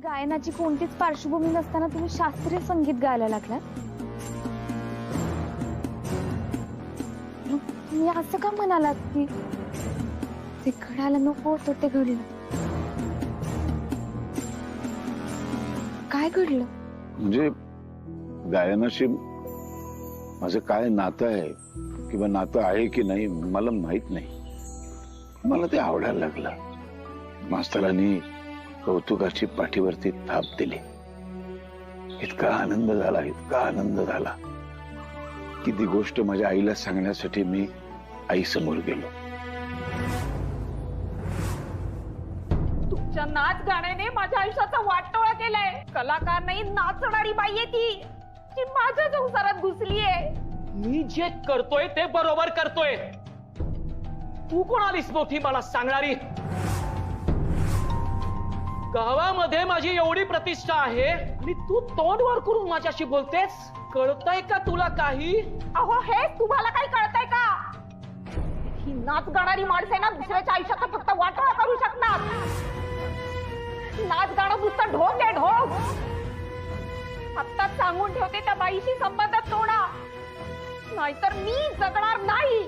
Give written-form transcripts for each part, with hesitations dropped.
गायनाची कोणतीच पार्श्वभूमी नसताना तुम्ही शास्त्रीय संगीत गायला लागला. तुम्ही असं का म्हणालात की ते घडायला नको होतं ते घडलं? काय घडलं? म्हणजे गायनाशी माझं काय नातं आहे किंवा नातं आहे की नाही मला माहित नाही. मला ते आवडायला लागलं. मास्तरांनी कौतुकाची पाठीवरती थाप दिली. इतका आनंद झाला, इतका आनंद झाला की ती गोष्ट माझ्या आईला सांगण्यासाठी मी आई समोर गेलो. तुमच्या नाच गाण्याने माझ्या आयुष्याचा वाटोळा केलाय. कलाकार नाही, नाचणारी बाई आहे ती जी माझ्या संसारात घुसलीये. मी जे करतोय ते बरोबर करतोय. तू कोण आलीस मोठी मला सांगणारी? गावामध्ये माझी एवढी प्रतिष्ठा आहे आणि तू तोंड वर करून माझ्याशी बोलतेस. कळतंय का तुला काही? अहो हे तुम्हाला काही कळतंय का? ही नाच गाणारी माणसे ना दुसऱ्याच्या आयुष्याचा फक्त वाटोळा करू शकणार. नाच गाणं नुसतं ढोंग आहे, ढोंग. आता सांगून ठेवते, त्या बाईशी संबंध तोडा, नाहीतर मी जगणार नाही.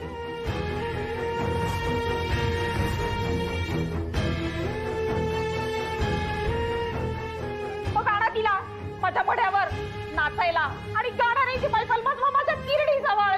तिला माझ्या मढ्यावर नाचायला आणि गाणाऱ्याची मैफल बसवा माझ्या किरडी जवळ.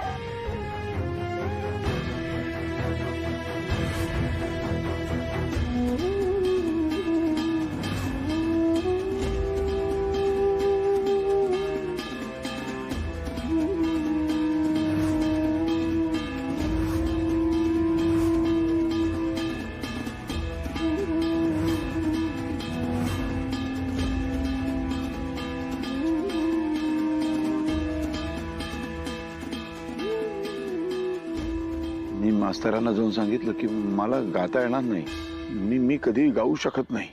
मी मास्तरांना जाऊन सांगितलं की मला गाता येणार नाही. मी कधी गाऊ शकत नाही.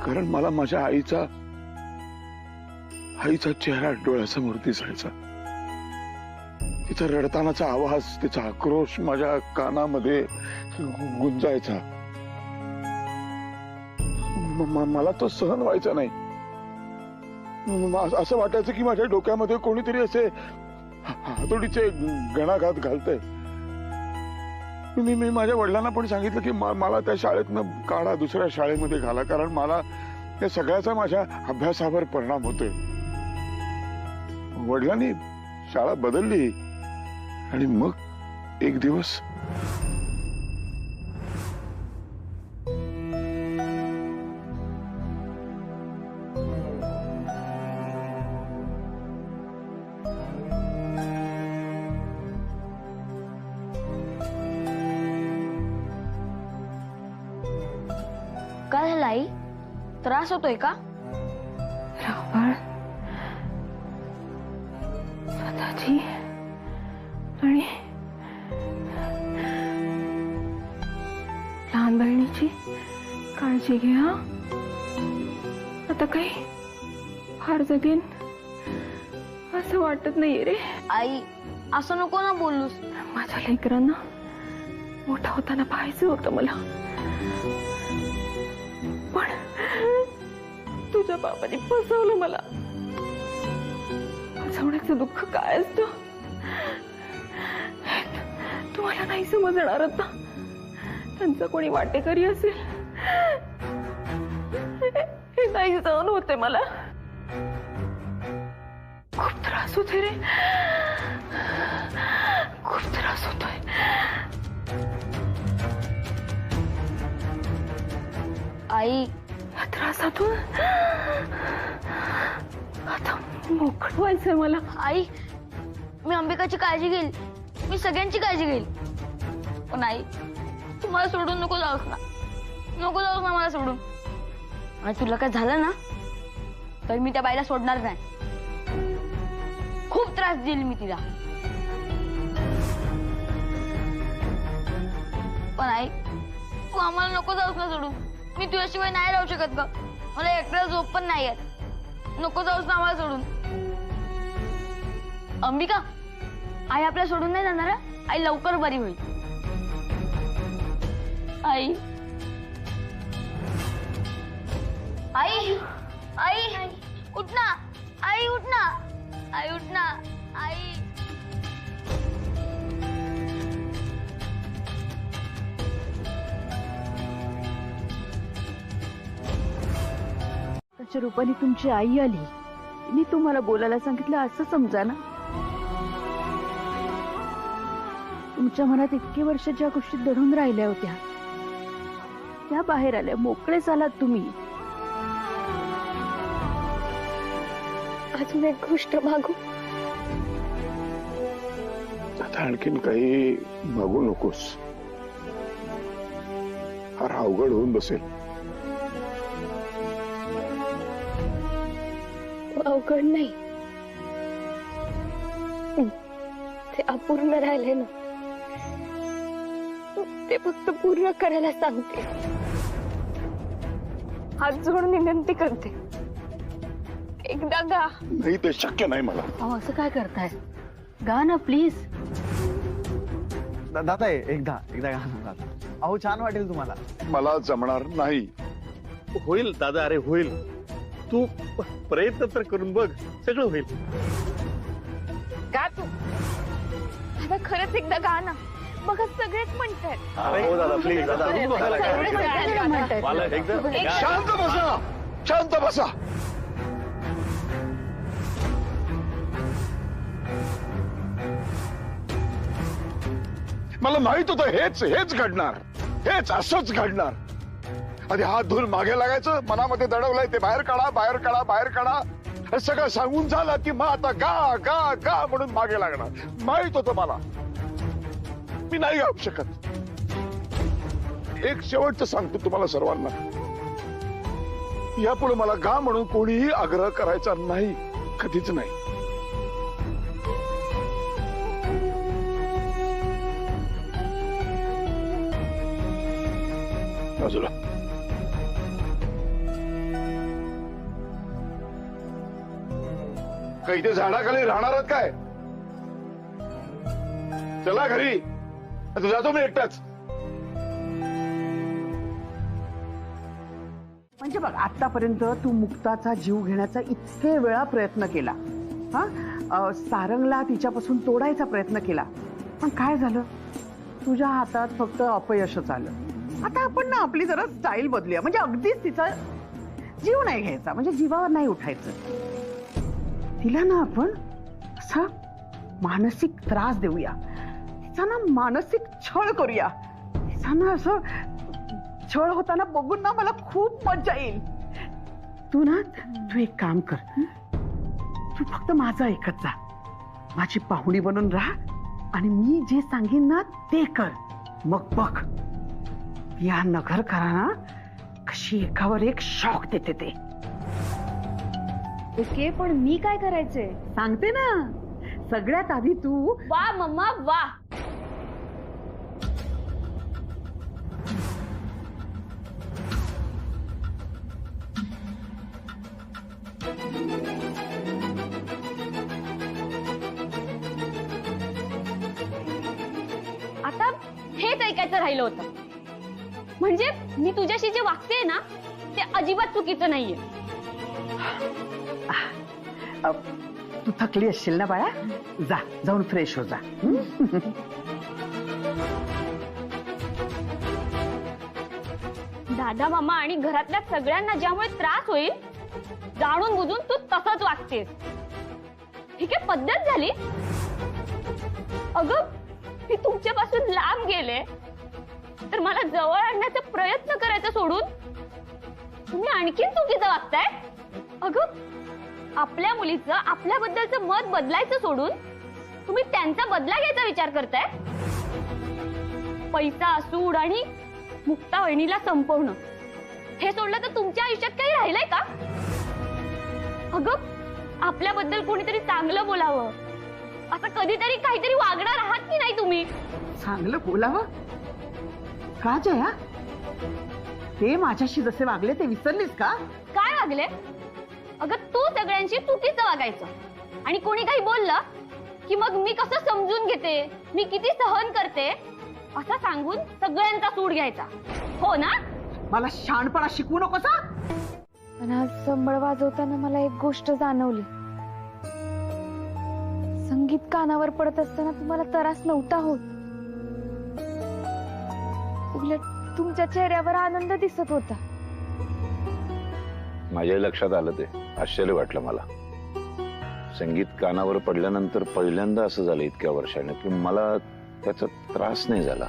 कारण मला माझ्या आईचा चेहरा डोळ्यासमोर दिसायचा. तिचा रडतानाचा आवाज, तिचा आक्रोश माझ्या कानामध्ये गुंजायचा. मला तो सहन व्हायचा नाही. असं वाटायचं की माझ्या डोक्यामध्ये कोणीतरी असे हातोडीचे गणाघात घालतंय. मी माझ्या वडिलांना पण सांगितलं की मला त्या शाळेतनं काढा, दुसऱ्या शाळेमध्ये घाला, कारण मला त्या सगळ्याचा माझ्या अभ्यासावर परिणाम होतोय. वडिलांनी शाळा बदलली आणि मग एक दिवस काय झालं आई? त्रास होतोय का? रावळ स्वतःची आणि लहान बहिणीची काळजी घे हा. आता काही फार जगेन असं वाटत नाहीये रे. आई असं नको ना बोलूस. माझ्या लेकरांना मोठा होताना पाहायचं होतं मला, पण तुझ्या बाबाने फसवलं मला. फसवण्याचं दुःख काय असतं तुम्हाला नाही समजणार. आता त्यांचा कोणी वाटेकरी असेल हे नाही सहन होते मला. खूप त्रास होतोय रे, खूप त्रास होतोय. आई या त्रासातून आता मोकळं व्हायचंय मला. आई मी अंबिकाची काळजी घेईल, मी सगळ्यांची काळजी घेईल. पण आई तू मला सोडून नको जाऊस ना, नको जाऊस ना मला सोडून. आणि तुला काय झालं ना तर मी त्या बाईला सोडणार नाही. खूप त्रास देईल मी तिला. पण आई तू आम्हाला नको जाऊस ना सोडून. मी तुझ्याशिवाय नाही राहू शकत ग. मला एकटा झोप पण नाही येत. नको जाऊस ना आम्हाला सोडून. अंबिका आई आपल्या सोडून नाही जाणार. आई लवकर बरी होईल. आई आई आई उठ ना, आई उठ ना, आई उठ ना, आई. त्याच्या रूपाने तुमची आई आली, तिने तुम्हाला बोलायला सांगितलं असं समजा ना. तुमच्या मनात इतके वर्ष ज्या गोष्टी दडून राहिल्या होत्या त्या बाहेर आल्या, मोकळे झालात तुम्ही. अजून एक गोष्ट मागू. आता आणखीन काही मागू नकोस, फार अवघड होऊन बसेल. अवघड नाही, ते अपूर्ण राहिले ना, ते फक्त पूर्ण करायला सांगते. हात जोडून विनंती करते, एकदा गा. नाही, ते शक्य नाही मला. अहो असं काय करताय, गा ना प्लीज. दादा एकदा एकदा गा ना दादा. अहो छान वाटेल तुम्हाला. मला जमणार नाही. होईल दादा, अरे होईल. तू प्रयत्न तर करून बघ, सगळं होईल. गा तू. दादा खरंच एकदा गा ना, बघा सगळेच म्हणतात. हो दादा, प्लीज दादा. मला एकदम शांत बसा, शांत बसा. मला माहित होतं हेच हेच घडणार, हेच असंच घडणार. आधी हात धुवून मागे लागायचं, मनामध्ये दडवलंय ते बाहेर काढा, बाहेर काढा, बाहेर काढा. हे सगळं सांगून झालं की मग आता गा गा गा म्हणून मागे लागणार. माहित होतं मला, मी नाही गाऊ शकत. एक शेवटचं सांगतो तुम्हाला सर्वांना, यापुढे मला गा म्हणून कोणीही आग्रह करायचा नाही, कधीच नाही. बाजूला. काही ते झाडाखाली राहणार आहात काय? चला घरी, आता जातो मी एकटाच. म्हणजे बघ, आतापर्यंत तू मुक्ताचा जीव घेण्याचा इतके वेळा प्रयत्न केला, हा सारंगला तिच्यापासून तोडायचा प्रयत्न केला, पण काय झालं? तुझ्या हातात फक्त अपयशच आलं. आता आपण ना आपली जरा स्टाईल बदलूया, म्हणजे अगदीच तिचा जीव नाही घ्यायचा, म्हणजे जीवावर नाही उठायचं. तिला ना आपण असं मानसिक त्रास देऊया, तिचा ना मानसिक छळ करूया. तिचा ना असं छळ होताना बघून ना मला खूप मजा येईल. तू एक काम कर, तू फक्त माझं ऐकत जा, माझी पाहुणी बनून राहा आणि मी जे सांगेन ना ते कर. मग बघ या नगरकरांना कशी एकावर एक शॉक देते ते. ओके, पण मी काय करायचंय सांगते ना. सगळ्यात आधी तू वा मम्मा वा. आता हेच ऐकायचं राहिलं होतं. म्हणजे मी तुझ्याशी जे वागते ना ते अजिबात चुकीचं नाहीये. तू थकली असशील ना बाळा, जा जाऊन फ्रेश हो जा. दादा मामा आणि घरातल्या सगळ्यांना ज्यामुळे त्रास होईल जाणून बुजून तू तसंच वागतेस. ही काय पद्धत झाली? अगं मी तुमच्यापासून लांब गेले तर मला जवळ आणण्याचा प्रयत्न करायचा सोडून तुम्ही आणखीन चुकीचं वागताय. अगं आपल्या मुलीचं आपल्याबद्दलचं मत बदलायचं सोडून तुम्ही त्यांचा बदला घ्यायचा विचार करताय. पैसा सूड आणि मुक्ता वहिनीला संपवणं हे सोडलं तर तुमच्या आयुष्यात काही राहिलंय का? अगं आपल्याबद्दल कोणीतरी चांगलं बोलावं असं कधीतरी काहीतरी वागणार आहात की नाही तुम्ही? चांगलं बोलावं का जया? ते माझ्याशी जसे वागले ते विसरलीस का? काय वागले? अगं तू सगळ्यांशी चुकीचं वागायचं आणि कोणी काही बोललं की मग मी कसं समजून घेते, मी किती सहन करते असं सांगून सगळ्यांचा सूड घ्यायचा, हो ना? मला शहाणपणा शिकवू नकोस हं? पण आज संबळ वाजवताना मला एक गोष्ट जाणवली. संगीत कानावर पडत असताना तुम्हाला त्रास नव्हता होत. उलट तुमच्या चेहऱ्यावर आनंद दिसत होता. माझ्या लक्षात आलं ते. आश्चर्य वाटलं मला. संगीत कानावर पडल्यानंतर पहिल्यांदा असं झालं इतक्या वर्षाने की मला त्याचा त्रास नाही झाला.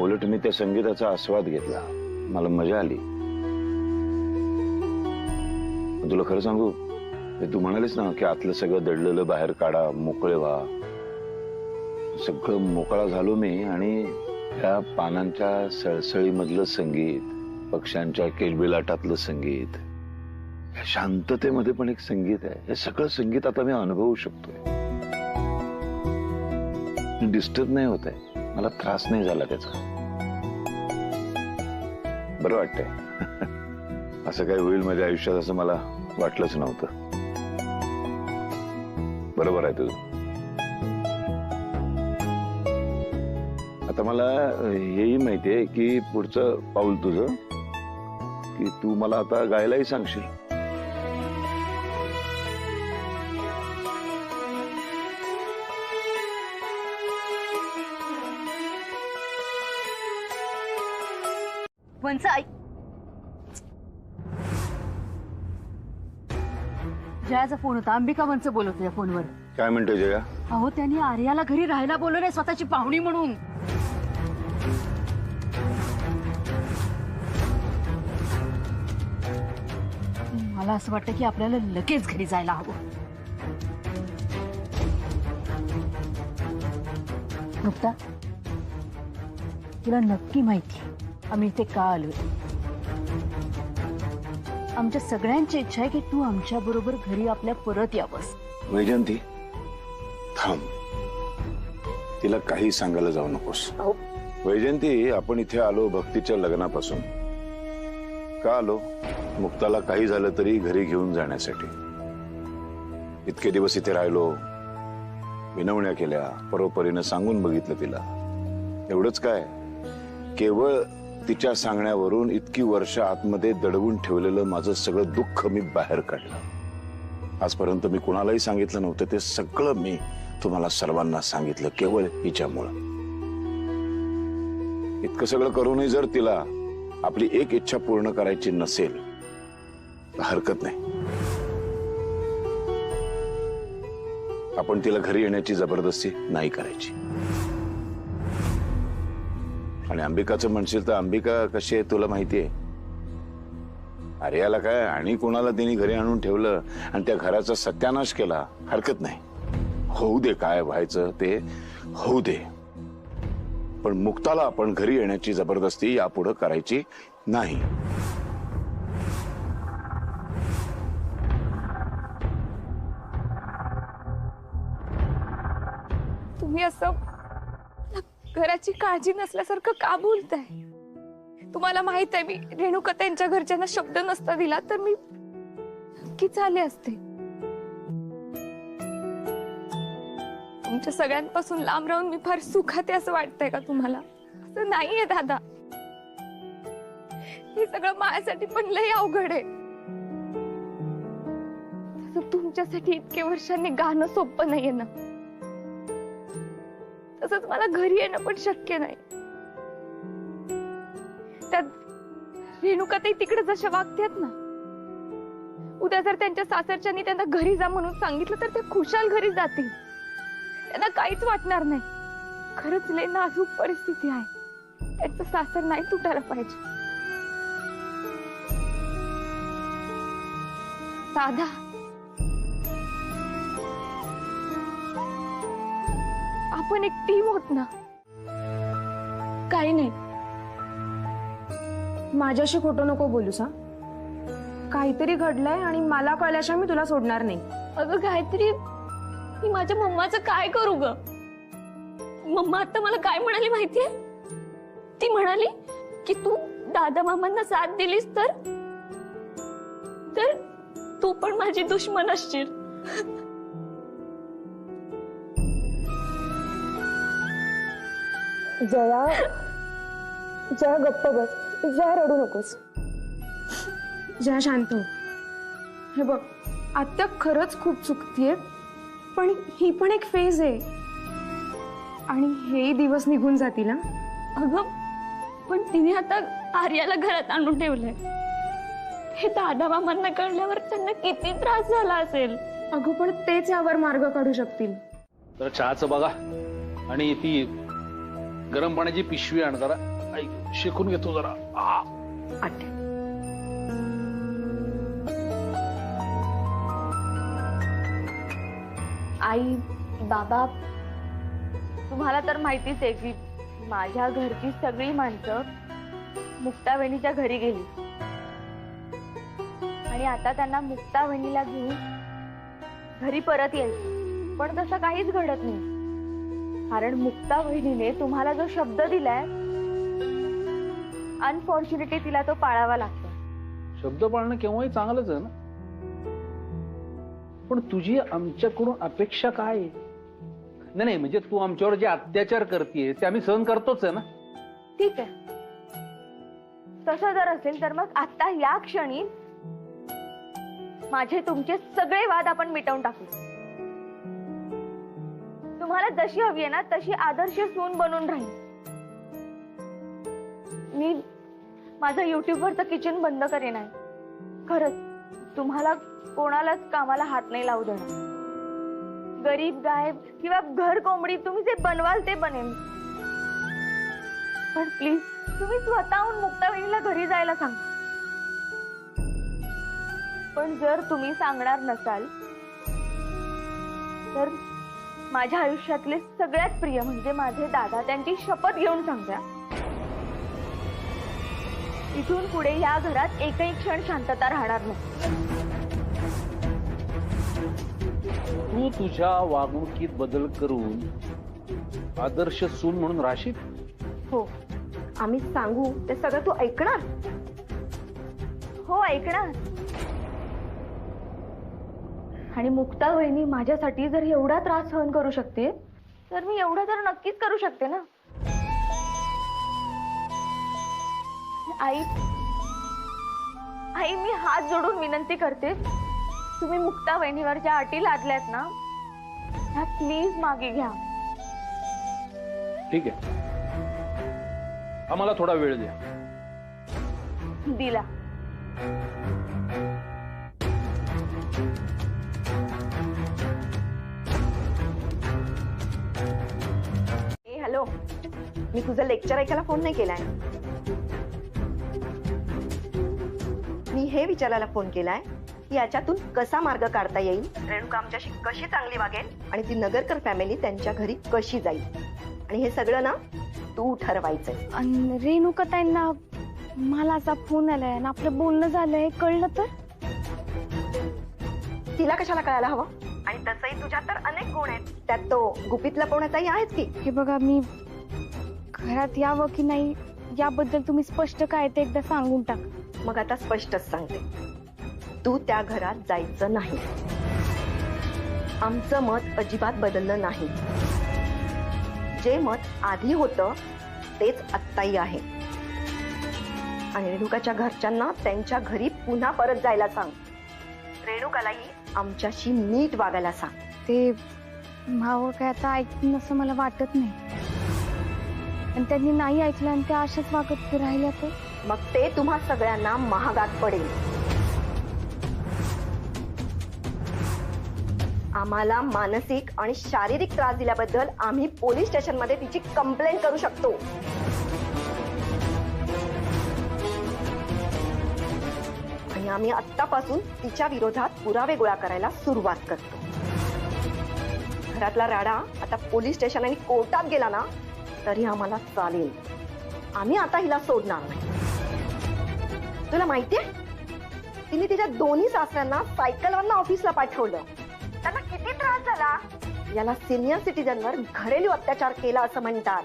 उलट मी त्या संगीताचा आस्वाद घेतला. मला मजा आली. तुला खरं सांगू, तू म्हणालीस ना की आतलं सगळं दडलेलं बाहेर काढा, मोकळे व्हा. सगळं मोकळा झालो मी आणि त्या पानांच्या सळसळीमधलं संगीत, पक्ष्यांच्या किलबिलाटातलं संगीत, या शांततेमध्ये पण एक संगीत आहे. हे सगळं संगीत आता मी अनुभवू शकतोय. डिस्टर्ब नाही होत आहे. मला त्रास नाही झाला त्याचा. बरं वाटतंय. असं काही होईल माझ्या आयुष्यात असं मला वाटलंच नव्हतं. बरोबर आहे तुझं. आता मला हेही माहितीये की पुढचं पाऊल तुझं की तू मला आता गायलाही सांगशील. वंच ऐक. जयाचा फोन होता. अंबिका वंच बोलत होत्या फोनवर. काय म्हणतोय जया? अहो, त्यांनी आर्याला घरी राहायला बोलवलंय स्वतःची पाहुणी म्हणून. मला असं वाटतं की आपल्याला लगेच घरी जायला हवं. मुक्ता, तुला नक्की माहिती आम्ही इथे का आलोय? आमच्या सगळ्यांची इच्छा आहे की तू आमच्या बरोबर घरी आपल्या परत यावंस. वैजयंती, थांब. तिला काही सांगायला जाऊ नकोस. वैजयंती, आपण इथे आलो भक्तीच्या लग्नापासून. का आलो? मुक्ताला काही झालं तरी घरी घेऊन जाण्यासाठी. इतके दिवस इथे राहिलो, विनवण्या केल्या, परोपरीनं सांगून बघितलं तिला. एवढंच काय, केवळ तिच्या सांगण्यावरून इतकी वर्ष आतमध्ये दडवून ठेवलेलं माझं सगळं दुःख मी बाहेर काढलं. आजपर्यंत मी कुणालाही सांगितलं नव्हतं. ते सगळं मी तुम्हाला सर्वांना सांगितलं केवळ हिच्यामुळं. इतकं सगळं करूनही जर तिला आपली एक इच्छा पूर्ण करायची नसेल तर हरकत नाही. आपण तिला घरी येण्याची जबरदस्ती नाही करायची. आणि अंबिकाचं म्हणशील तर अंबिका कशी आहे तुला माहितीये. आर्याला काय आणि कुणाला तिने घरी आणून ठेवलं आणि त्या घराचा सत्यानाश केला. हरकत नाही, होऊ दे. काय व्हायचं ते होऊ दे. पण मुक्ताला आपण घरी येण्याची जबरदस्ती यापुढे करायची नाही. तुम्ही असं घराची काळजी नसल्यासारखं का बोलताय? तुम्हाला माहित आहे, मी रेणुका त्यांच्या घरच्यांना शब्द नसता दिला तर मी नक्कीच आले असते. तुमच्या सगळ्यांपासून लांब राहून मी फार सुखात आहे असं वाटतंय का तुम्हाला? असं नाहीये दादा. हे सगळं माझ्यासाठी पण लय अवघड आहे. तसं तुमच्यासाठी इतके वर्षांनी गाणं सोपं नाहीये ना, तसंच मला घरी येणं पण शक्य नाही. त्यात रेणुका ताई तिकडे जशा वागतात ना, उद्या जर त्यांच्या सासरच्यांनी त्यांना घरी जा म्हणून सांगितलं तर ते खुशाल घरी जातील. त्यांना काहीच वाटणार नाही. खरंच लय नाजूक परिस्थिती आहे. त्यांचं सासर नाही तुटायला पाहिजे. दादा, आपण एक टीम होत ना. काही नाही, माझ्याशी खोटं नको बोलूस. हा, काहीतरी घडलंय आणि मला कळल्याशिवाय मी तुला सोडणार नाही. अगं गायत्री, मी माझ्या मम्माचं काय करू ग? मम्मा आता मला काय म्हणाली माहितीये? ती म्हणाली की तू दादा मामांना साथ दिलीस तर तू पण माझी दुश्मन असशील. जया, जया गप्प बस. जया रडू नकोस. जया शांत हो. हे बघ, आत्या खरंच खूप चुकतीये, पण ही पण एक फेज आहे आणि हेही दिवस निघून जातील. अगं पण तिने आता आर्याला घरात आणून ठेवलंय. हे दादा मामांना कळल्यावर त्यांना किती त्रास झाला असेल. अगं पण तेच यावर मार्ग काढू शकतील. तर चहाचं बघा आणि ती गरम पाण्याची पिशवी आण जरा. ऐक, शेकून घेतो जरा. आत्या आई बाबा, तुम्हाला तर माहितीच आहे की माझ्या घरची सगळी माणसं मुक्ता वहिनीच्या घरी गेली आणि आता त्यांना मुक्ता वहिनीला घेऊन घरी परत यायचं. पण तसं काहीच घडत नाही, कारण मुक्ता वहिनीने तुम्हाला जो शब्द दिलाय अनफॉर्च्युनेटली तिला तो पाळावा लागतो. शब्द पाळणं केव्हाही चांगलंच आहे ना, पण तुझी आमच्याकडून अपेक्षा काय आहे? नाही म्हणजे तू आमच्यावर जे अत्याचार करतेय ते आम्ही सहन करतोच आहे ना. ठीक आहे, तसं जर असेल तर मग आता या क्षणी माझे तुमचे सगळे वाद आपण मिटवून टाकू. तुम्हाला जशी हवी आहे ना तशी आदर्श सून बनून राहील. मी माझं युट्यूबवरचं किचन बंद करेन आहे. खरंच तुम्हाला कोणालाच कामाला हात नाही लावू देणार. गरीब गायब किंवा घर कोंबडी तुम्ही जे बनवाल ते बनेन. पण प्लीज तुम्ही स्वतःहून मुक्ता वहिनीला घरी जायला सांगा. पण जर तुम्ही सांगणार नसाल तर माझ्या आयुष्यातले सगळ्यात प्रिय म्हणजे माझे दादा त्यांची शपथ घेऊन सांगत्या, इथून पुढे या घरात एकही क्षण शांतता राहणार नाही. तू तुझ्या वागणुकीत बदल करून आदर्श सून म्हणून राशील. हो, आम्ही सांगू ते सगळं तू ऐकणार? हो ऐकणार. आणि मुक्ता वहिनी माझ्यासाठी जर एवढा त्रास सहन करू शकते तर मी एवढा तर नक्कीच करू शकते ना. आई आई मी हात जोडून विनंती करते, तुम्ही मुक्ता वहिनीवर ज्या अटी लादल्यात ना त्या प्लीज मागे घ्या. ठीक आहे, आम्हाला थोडा वेळ द्या. दिला. हॅलो, मी तुझं लेक्चर ऐकायला फोन नाही केलाय. मी हे विचारायला फोन केलाय की याच्यातून कसा मार्ग काढता येईल, रेणुका आमच्याशी कशी चांगली वागेल आणि ती नगरकर फॅमिली त्यांच्या घरी कशी जाईल, आणि हे सगळं ना तू ठरवायचंय. आणि रेणुकाताईंना मला असा फोन आलाय आणि आपलं बोलणं झालंय कळलं तर? तिला कशाला कळायला हवं? आणि तसंही तुझ्यात तर अनेक गुण आहेत, त्यात तो गुपित लपवण्याचाही आहेच की. हे बघा, मी घरात यावं की नाही याबद्दल तुम्ही स्पष्ट काय ते एकदा सांगून टाक. मग आता स्पष्टच सांगते, तू त्या घरात जायचं नाही. आमचं मत अजिबात बदललं नाही. जे मत आधी होतं तेच आत्ताही आहे. आणि रेणुकाच्या घरच्यांना त्यांच्या घरी पुन्हा परत जायला सांग. रेणुकालाही आमच्याशी नीट वागायला सांग. ते मावं काय आता ऐकतील असं मला वाटत नाही. आणि त्यांनी नाही ऐकलं आणि त्या अशाच वागत राहिल्या तर मग ते तुम्हा सगळ्यांना महागात पडेल. आम्हाला मानसिक आणि शारीरिक त्रास दिल्याबद्दल आम्ही पोलीस स्टेशनमध्ये तिची कंप्लेंट करू शकतो. आणि आम्ही आत्तापासून तिच्या विरोधात पुरावे गोळा करायला सुरुवात करतो. घरातला राडा आता पोलीस स्टेशन आणि कोर्टात गेला ना तरी आम्हाला चालेल. आम्ही आता हिला सोडणार नाही. तुला माहितीये, तिने तिच्या दोन्ही सासऱ्यांना सायकलवरनं ऑफिसला पाठवलं. त्यांना किती त्रास झाला. याला सिनियर सिटीजनवर घरेलू अत्याचार केला असं म्हणतात.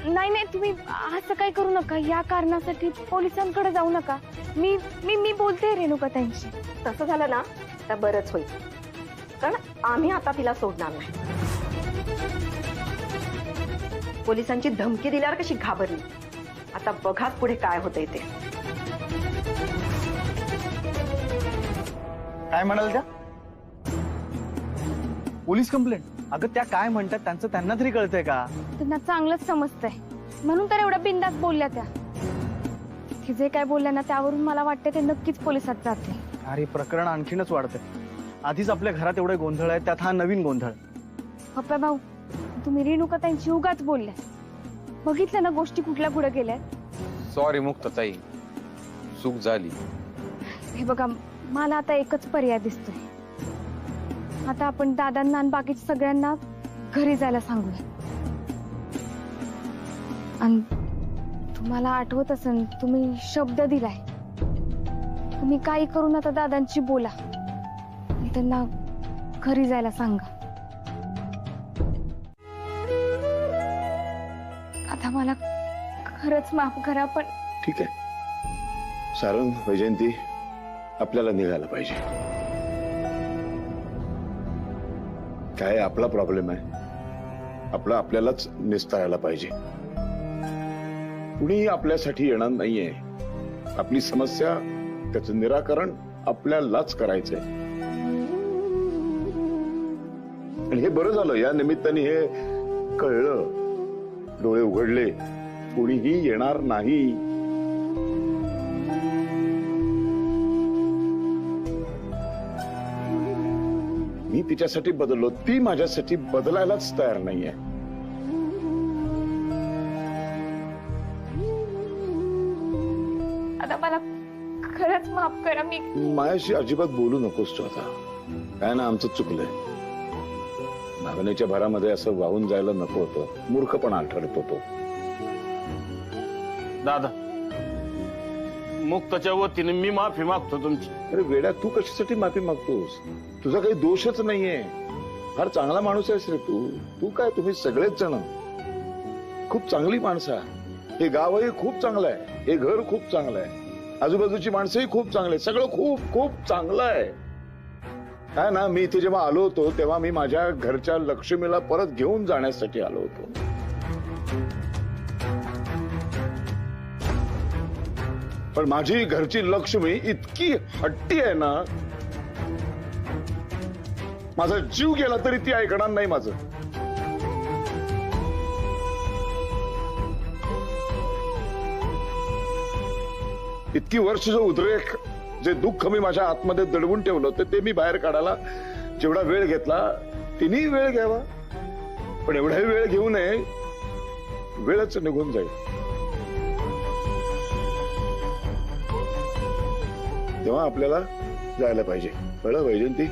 नाही नाही, तुम्ही असं काय करू नका. या कारणासाठी पोलिसांकडे जाऊ नका. मी मी मी बोलते रेणुकाताईंशी. तसं झालं ना तर बरंच होईल, कारण आम्ही आता तिला सोडणार नाही. पोलिसांची धमकी दिल्यावर कशी घाबरली. आता बघा पुढे काय होतंय ते. काय म्हणाल त्या? Police complaint? अगं त्या काय म्हणतात त्यांचं त्यांना तरी कळतंय का? त्यांना चांगलंच समजतंय म्हणून तर एवढ्या बिंदास बोलल्या त्या. ते जे काय बोलल्या ना त्यावरून मला वाटतं ते नक्कीच पोलिसात जाते. अरे प्रकरण आणखीनच वाढतंय. आधीच आपल्या घरात एवढे गोंधळ आहे, त्यात हा नवीन गोंधळ. पप्पा भाऊ, तुम्ही रेणुका त्यांची उगाच बोलल्या. बघितलं ना गोष्टी कुठल्या पुढे गेल्या. सॉरी मुक्ताताई, चूक झाली. हे बघा, मला आता एकच पर्याय दिसतोय. आता आपण दादांना आणि बाकीच्या सगळ्यांना घरी जायला सांगूया. आणि तुम्हाला आठवत असेल तुम्ही शब्द दिलाय. तुम्ही काही करून आता दादांची बोला आणि त्यांना घरी जायला सांगा. आता मला खरंच माफ करा पण ठीक आहे सारंग, वैजयंती, आपल्याला निघायला पाहिजे. काय आपला प्रॉब्लेम आहे, आपला आपल्यालाच निस्तारायला पाहिजे. कुणीही आपल्यासाठी येणार नाहीये. आपली समस्या, त्याचं निराकरण आपल्यालाच करायचंय. आणि हे बरं झालं, या निमित्ताने हे कळलं, डोळे उघडले. कुणीही येणार नाही. मी तिच्यासाठी बदललो, ती माझ्यासाठी बदलायलाच तयार नाहीये. आता मला खरंच माफ करा. मी माझ्याशी अजिबात बोलू नकोस तू आता. काय ना, आमचं चुकलंय. भावनेच्या भरामध्ये असं वाहून जायला नको होतं. मूर्खपणा ठरत होतो. दादा, मुक्ताच्या वतीने मी माफी मागतो तुमची. अरे वेड्या, तू कशासाठी माफी मागतोस? तुझा काही दोषच नाहीये. फार चांगला माणूस आहेस रे तू. तू काय, तुम्ही सगळेच जण खूप चांगली माणसं आहे. हे गावही खूप चांगलं आहे. हे घर खूप चांगलं आहे. आजूबाजूची माणसंही खूप चांगले. सगळं खूप खूप चांगलं आहे. काय ना, मी इथे जेव्हा आलो होतो तेव्हा मी माझ्या घरच्या लक्ष्मीला परत घेऊन जाण्यासाठी आलो होतो. पण माझी घरची लक्ष्मी इतकी हट्टी आहे ना, माझा जीव गेला तरी ती ऐकणार नाही माझं. इतकी वर्ष जो उद्रेक, जे दुःख मी माझ्या आतमध्ये दडवून ठेवलं होतं ते मी बाहेर काढायला जेवढा वेळ घेतला तिने वेळ घ्यावा. पण एवढाही वेळ घेऊ नये, वेळच निघून जाईल. तेव्हा आपल्याला जायला पाहिजे. कळलं वैजयंती?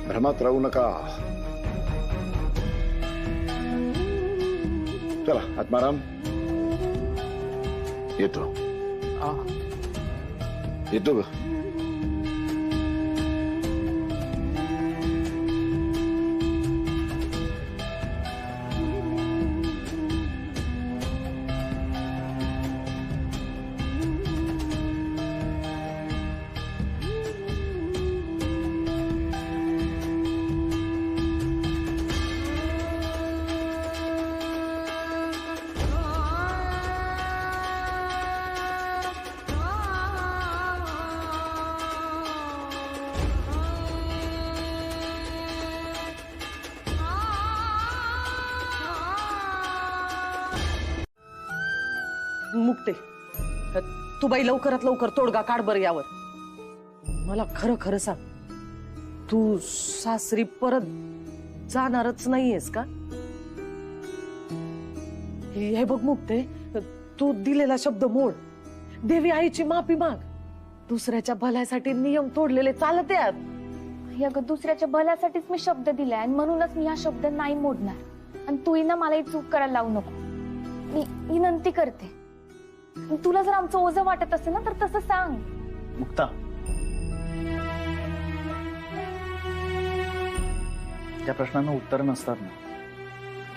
भ्रमात राहू नका. चला आत्माराम, येतो. येतो ग. मुक्ते, तू बाई लवकरात लवकर तोडगा काढ बरं यावर. मला खरं खरं सांग, तू सासरी परत जाणारच नाहीयेस का? हे बघ मुक्ते, तू दिलेला शब्द मोड. देवी आईची माफी माग. दुसऱ्याच्या भल्यासाठी नियम तोडलेले चालत आहेत. अगं, दुसऱ्याच्या भल्यासाठीच मी शब्द दिलाय आणि म्हणूनच मी हा शब्द नाही मोडणार. आणि तूही ना मला ही चूक करायला लावू नको. मी विनंती करते. तुला जर आमचं ओझं वाटत असेल ना तर तसं सांग. मुक्ता, त्या प्रश्नांना उत्तर नसतात ना,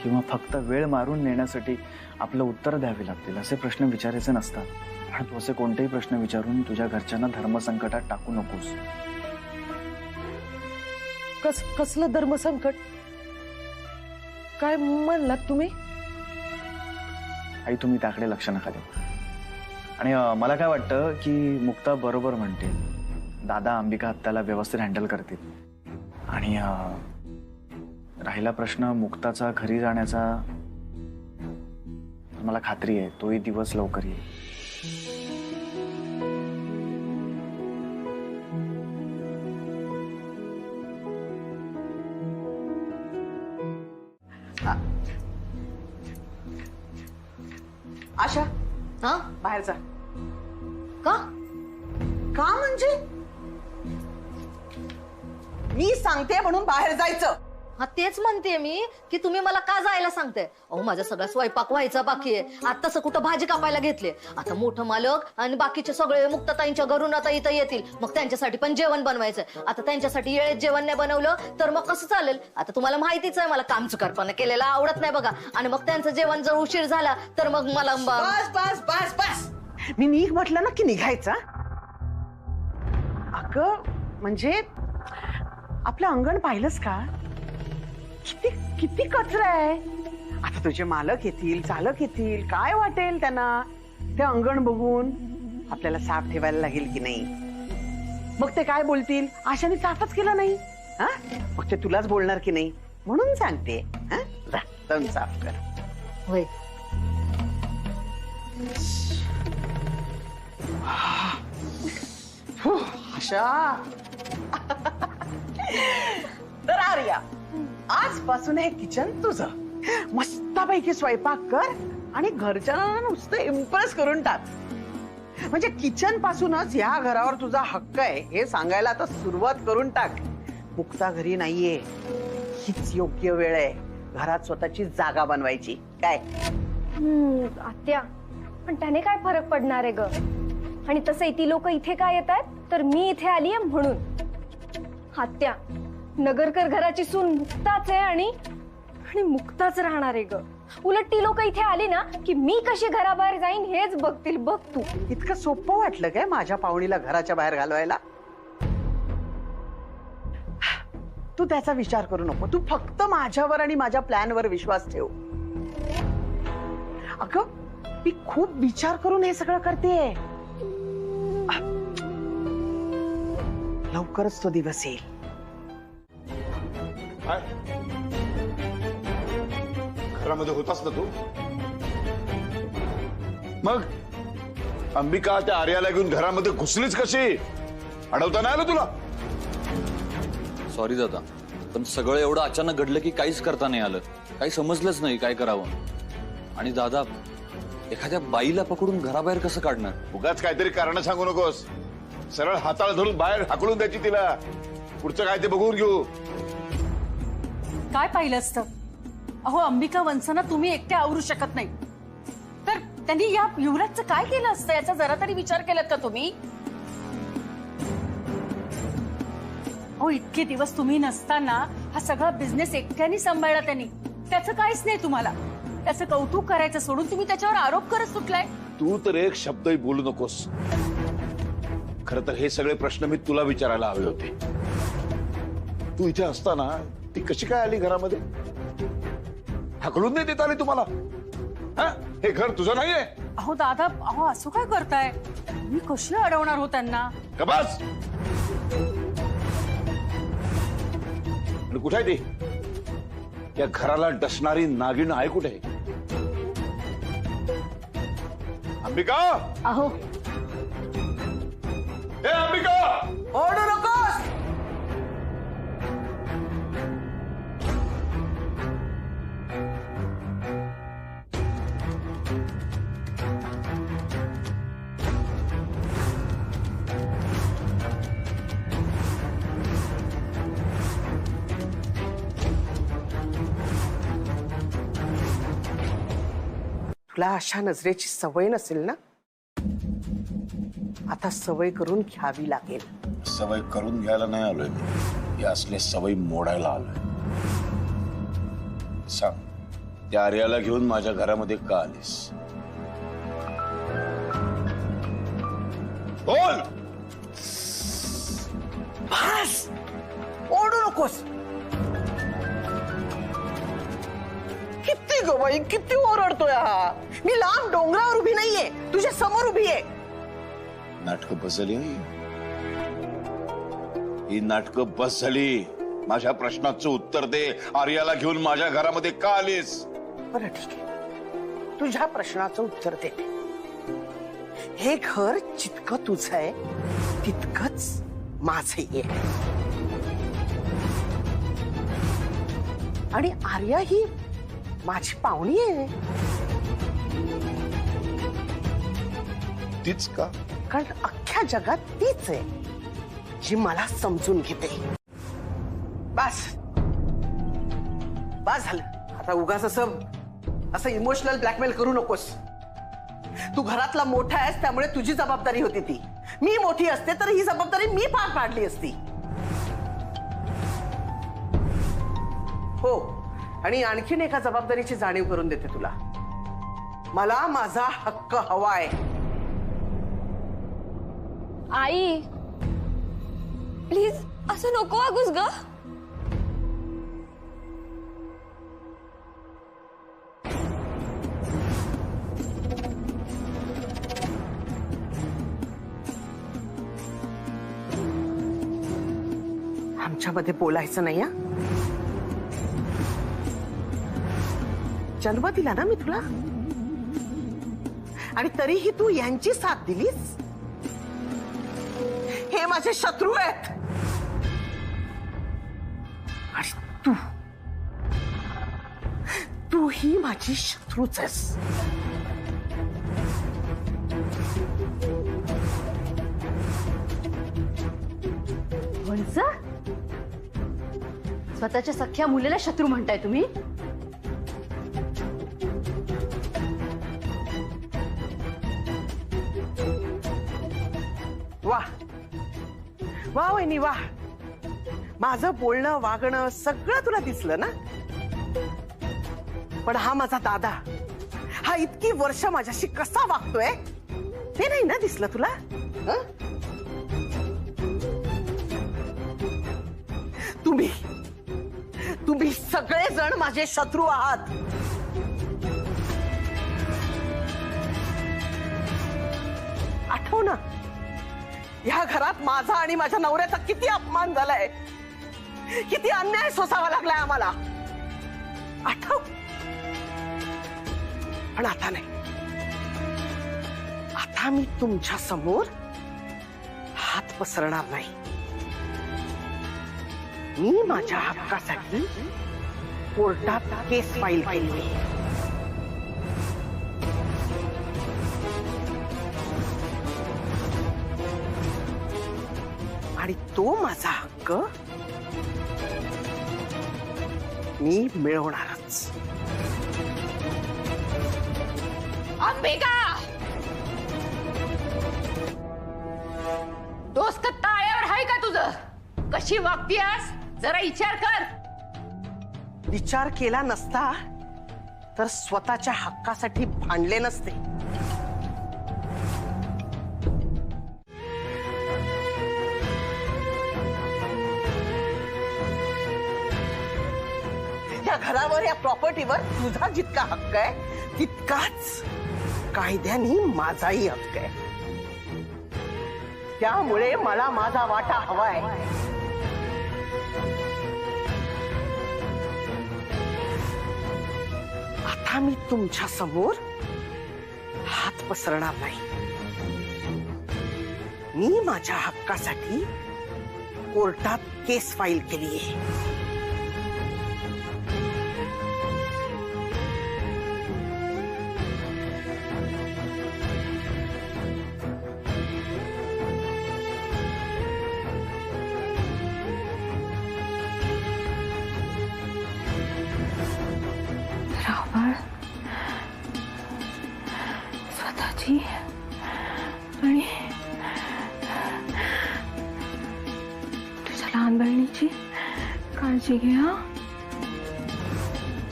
किंवा फक्त वेळ मारून नेण्यासाठी आपलं उत्तर द्यावी लागतील असे प्रश्न विचारायचे नसतात. आणि तू असे कोणतेही प्रश्न विचारून तुझ्या घरच्यांना धर्मसंकटात टाकू नकोस. कसलं धर्मसंकट? काय म्हणलात तुम्ही? आई तुम्ही त्याकडे लक्ष नका देऊ. आणि मला काय वाटतं की मुक्ता बरोबर म्हणते. दादा अंबिका हत्याला व्यवस्थित हँडल करतील. आणि राहिला प्रश्न मुक्ताचा घरी जाण्याचा, मला खात्री आहे तोही दिवस लवकर येईल. आशा, हा बाहेर जा. का? का म्हणजे? मी सांगते म्हणून बाहेर जायचं. हा तेच म्हणते मी की तुम्ही मला का जायला सांगताय. अहो माझा सगळा स्वयंपाक व्हायचा बाकी आहे. आता तसं कुठं भाजी कापायला घेतले. आता मोठं मालक आणि बाकीचे सगळे मुक्ताताईंच्या घरून आता इथं येतील. मग त्यांच्यासाठी पण जेवण बनवायचंय. आता त्यांच्यासाठी वेळेत जेवण नाही बनवलं तर मग कसं चालेल. आता तुम्हाला माहितीच आहे मला काम चुकारपणा केलेला आवडत नाही बघा. आणि मग त्यांचं जेवण जर उशीर झाला तर मग मला बस बस बस बस. मी निघ म्हटलं ना की निघायचा. अगं म्हणजे आपलं अंगण पाहिलंस का? किती किती कचरा आहे. आता तुझे मालक येतील, चालक येतील, काय वाटेल त्यांना ते अंगण बघून. आपल्याला साफ ठेवायला लागेल की नाही. मग ते काय बोलतील, आशाने साफच केलं नाही. हा मग ते तुलाच बोलणार की नाही. म्हणून सांगते जा जाऊन साफ कर. होय आशा. तर आर्या, आजपासून हे किचन तुझं. मस्तपैकी स्वयंपाक कर आणि घरच्यांना नुसतं इम्प्रेस करून टाक. म्हणजे किचन पासूनच या घरावर तुझा हक्क आहे हे सांगायला आता सुरुवात करून टाक. मुक्ता घरी नाहीये, हीच योग्य वेळ आहे घरात स्वतःची जागा बनवायची. काय आत्या, पण त्याने काय फरक पडणार आहे ग. आणि तसंही ती लोक इथे काय येत आहेत तर मी इथे आलीये म्हणून. आत्या, नगरकर घराची सून मुक्ताच आहे आणि मुक्ताच राहणार आहे ग. उलट ती लोक इथे आली ना की मी कशी घराबाहेर जाईन हेच बघतील. बघ तू. इतकं सोपं वाटलं काय माझ्या पाहुणीला घराच्या बाहेर घालवायला? तू त्याचा विचार करू नको. तू फक्त माझ्यावर आणि माझ्या प्लॅनवर विश्वास ठेव. अगं मी खूप विचार करून हे सगळं करतेय. लवकरच तो दिवस येईल. घरामध्ये होतास ना तू? मग अंबिका त्या आर्याला घेऊन घरामध्ये घुसलीच कशी? अडवता नाही आलं तुला? सॉरी दादा, पण सगळं एवढं अचानक घडलं की काहीच करता नाही आलं. काही समजलंच नाही काय करावं. आणि दादा, एखाद्या बाईला पकडून घराबाहेर कसं काढणार? उगाच काहीतरी कारण सांगू नकोस. सरळ हाताला धरून बाहेर हाकलून द्यायची तिला. पुढचं काय ते बघून घेऊ. काय पाहिलं असतं? अहो अंबिका वंसना तुम्ही एकट्या आवरू शकत नाही. तर त्यांनी या युवराजचं काय केलं असतं याचा जरा तरी विचार केलात का तुम्ही? अहो इतके दिवस तुम्ही नसताना हा सगळा बिझनेस एकट्याने सांभाळला त्यांनी. त्याचं काहीच नाही तुम्हाला. त्याचं कौतुक करायचं सोडून तुम्ही त्याच्यावर आरोप करत सुटलाय. तू तर एक शब्दही बोलू नकोस. खरं तर हे सगळे प्रश्न मी तुला विचारायला हवे होते. तू इथे असताना ती कशी काय आली घरामध्ये? हाकलून नाही देत आली तुम्हाला? हे घर तुझं नाहीये? अहो दादा, अहो असं काय करताय? मी कशी अडवणार हो त्यांना? का बस. कुठे आहे ती? या घराला डसणारी नागिण आहे कुठे? अंबिका. अहो हे अंबिका, ओरडू नकोस. तुला अशा नजरेची सवय नसेल ना? आता सवय करून घ्यावी लागेल. सवय करून घ्यायला नाही आलोय मी. या असले सवय मोडायला आलोय. सांग, त्या आर्याला घेऊन माझ्या घरामध्ये का आलीस? बोल. बस, ओरडू नकोस. किती ग बाई, किती ओरडतोय हा. मी लांब डोंगरावर उभी नाहीये, तुझ्या समोर उभी आहे. नाटकं बस झाली ही नाटकं बस झाली. माझ्या प्रश्नाचं उत्तर दे. आर्याला घेऊन माझ्या घरामध्ये का आलीस? बरं ठीक आहे, तुझ्या प्रश्नाचं उत्तर देते. हे घर जितकं तुझं आहे तितकंच माझंही आहे. आणि आर्या ही माझी पाहुणी आहे. तीच का? कारण अख्ख्या जगात तीच आहे जी मला समजून घेते. बस बस झालं आता. उगाच असं इमोशनल ब्लॅकमेल करू नकोस. तू घरातला मोठा आहेस त्यामुळे तुझी जबाबदारी होती ती. मी मोठी असते तर ही जबाबदारी मी पार पाडली असती. हो, आणि आणखीन एका जबाबदारीची जाणीव करून देते तुला. मला माझा हक्क हवाय. आई प्लीज असं नको वागूस ग. आमच्यामध्ये बोलायचं नाही. जन्म दिला ना मी तुला, आणि तरीही तू यांची साथ दिलीस. हे माझे शत्रू आहेत. आणि तू ही माझी शत्रूच आहेस. स्वतःच्या सख्या मुलीला शत्रू म्हणताय तुम्ही? वाह वाह वहिनी वाह. माझं बोलणं वागणं सगळं तुला दिसलं ना. पण हा माझा दादा, हा इतकी वर्ष माझ्याशी कसा वागतोय ते नाही ना दिसलं तुला? तुम्ही सगळेजण माझे शत्रू आहात. आठव ना, या घरात माझा आणि माझ्या नवऱ्याचा किती अपमान झालाय, किती अन्याय सोसावा लागलाय आम्हाला. आठव. पण आता नाही. आता मी तुमच्या समोर हात पसरणार नाही. मी माझ्या हक्कासाठी कोर्टात केस फाईल केली. आणि तो माझा हक्क मी मिळवणारच. अंबिका, डोसक ताळ्यावर आहे का तुझं? कशी वागतीयस जरा विचार कर. विचार केला नसता तर स्वतःच्या हक्कासाठी भांडले नसते. या घरावर, या प्रॉपर्टीवर तुझा जितका हक्क आहे तितकाच कायद्याने माझाही हक्क आहे. त्यामुळे मला माझा वाटा हवाय. आता मी तुमच्या समोर हात पसरणार नाही. मी माझ्या हक्कासाठी कोर्टात केस फाईल केली आहे. स्वतःची आणि तुझ्या लहान बहिणीची काळजी घे. हा,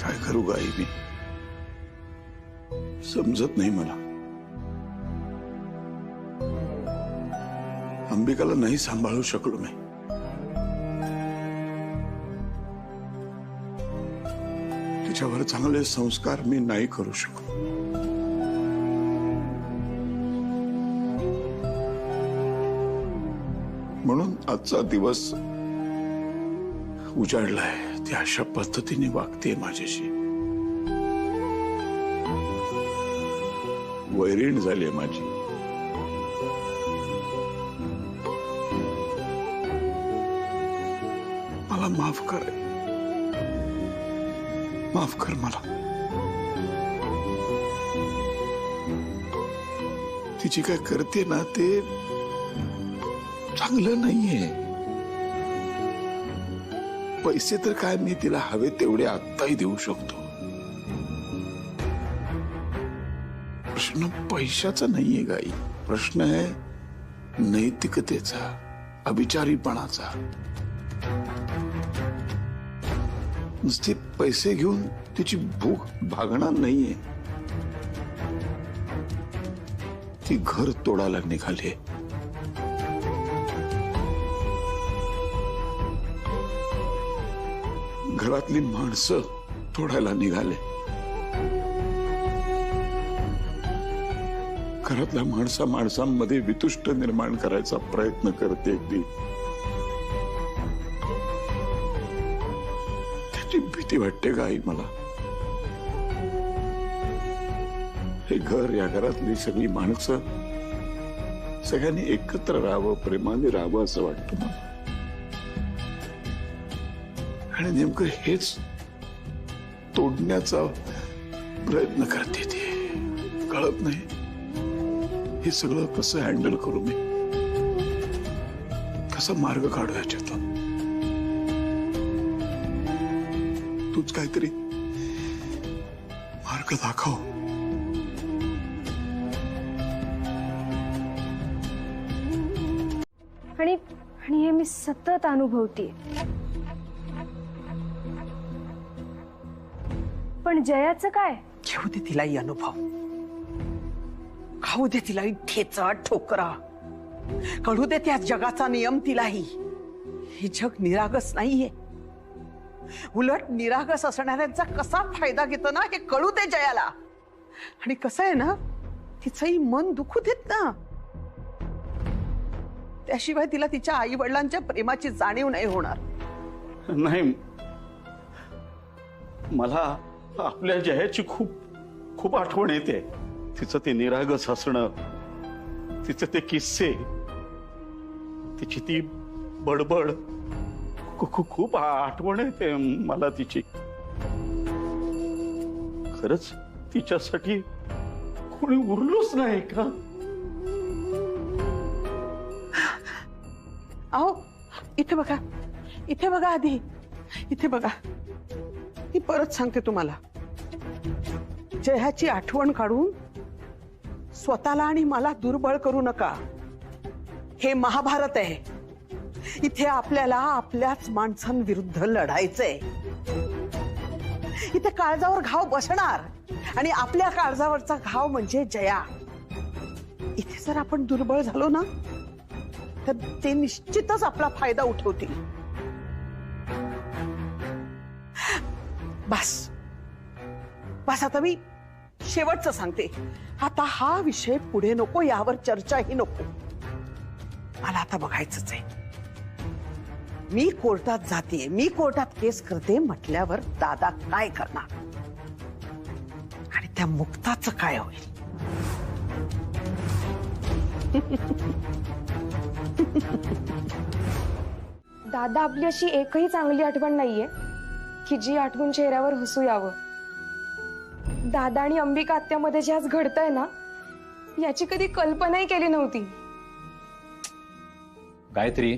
काय करू गाई मी? समजत नाही मला. अंबिकाला नाही सांभाळू शकलो मी. तिच्यावर चांगले संस्कार मी नाही करू शकलो. म्हणून आजचा दिवस उजाडलाय. ती अशा पद्धतीने वागते माझ्याशी. वैरीण झाली माझी. मला माफ कर, माफ कर मला. तिची काय करते ना ते चांगलं नाहीये. पैसे तर काय मी तिला हवे तेवढे आत्ताही देऊ शकतो. प्रश्न पैशाचा नाहीये गाई. प्रश्न आहे नैतिकतेचा, अविचारीपणाचा. नुसते पैसे घेऊन तिची भूक भागणार नाहीये. ती घर तोडायला निघाली. घरातली माणसं तोडायला निघाले. घरातल्या माणसांमध्ये वितुष्ट निर्माण करायचा प्रयत्न करते ती. त्याची भीती वाटते का आई मला. हे घर, या घरातली सगळी माणसं सगळ्यांनी एकत्र राहावं, प्रेमाने राहावं असं वाटतं मला. आणि नेमकं हेच तोडण्याचा प्रयत्न करते ती. कळत नाही हे सगळं कसं हँडल करू मी, कसा मार्ग काढू याच्यातून. तूच काहीतरी मार्ग दाखव. आणि हे मी सतत अनुभवते. पण जयाचं काय? घेऊ दे तिलाही अनुभव, खाऊ दे तिलाही ठेचा ठोकरा, कळू दे त्या जगाचा नियम तिलाही. हे जग निरागस नाहीये. उलट निरागस असणाऱ्यांचा कसा फायदा घेतो ना हे कळू दे जयाला. आणि कसं आहे ना, तिचंही मन दुखू देत ना. त्याशिवाय तिला तिच्या आई वडिलांच्या प्रेमाची जाणीव नाही होणार. नाही, मला आपल्या जयाची खूप खूप आठवण येते. तिचं ते निरागस हसणं, तिचे ते किस्से, तिची ती बडबड, खूप आठवण येते मला तिची. खरंच तिच्यासाठी कोणी उरलोच नाही का? अहो इथे बघा, इथे बघा, आधी इथे बघा. मी परत सांगते तुम्हाला, जयाची आठवण काढून स्वतःला आणि मला दुर्बळ करू नका. हे महाभारत आहे. इथे आपल्याला आपल्याच माणसांविरुद्ध लढायचंय. इथे काळजावर घाव बसणार आणि आपल्या काळजावरचा घाव म्हणजे जया. इथे जर आपण दुर्बळ झालो ना तर ते निश्चितच आपला फायदा उठवतील. बस बस, आता मी शेवटचं सांगते. आता हा विषय पुढे नको, यावर चर्चाही नको. मला आता बघायचंच आहे. मी कोर्टात जाते, मी कोर्टात केस करते म्हटल्यावर दादा काय करणार आणि त्या मुक्ताचं काय होईल. दादा, आपली अशी एकही चांगली आठवण नाहीये की जी आठवून चेहऱ्यावर हसू यावं. दादा आणि अंबिका आत्यामध्ये जे आज घडतंय ना, याची कधी कल्पनाही केली नव्हती. गायत्री,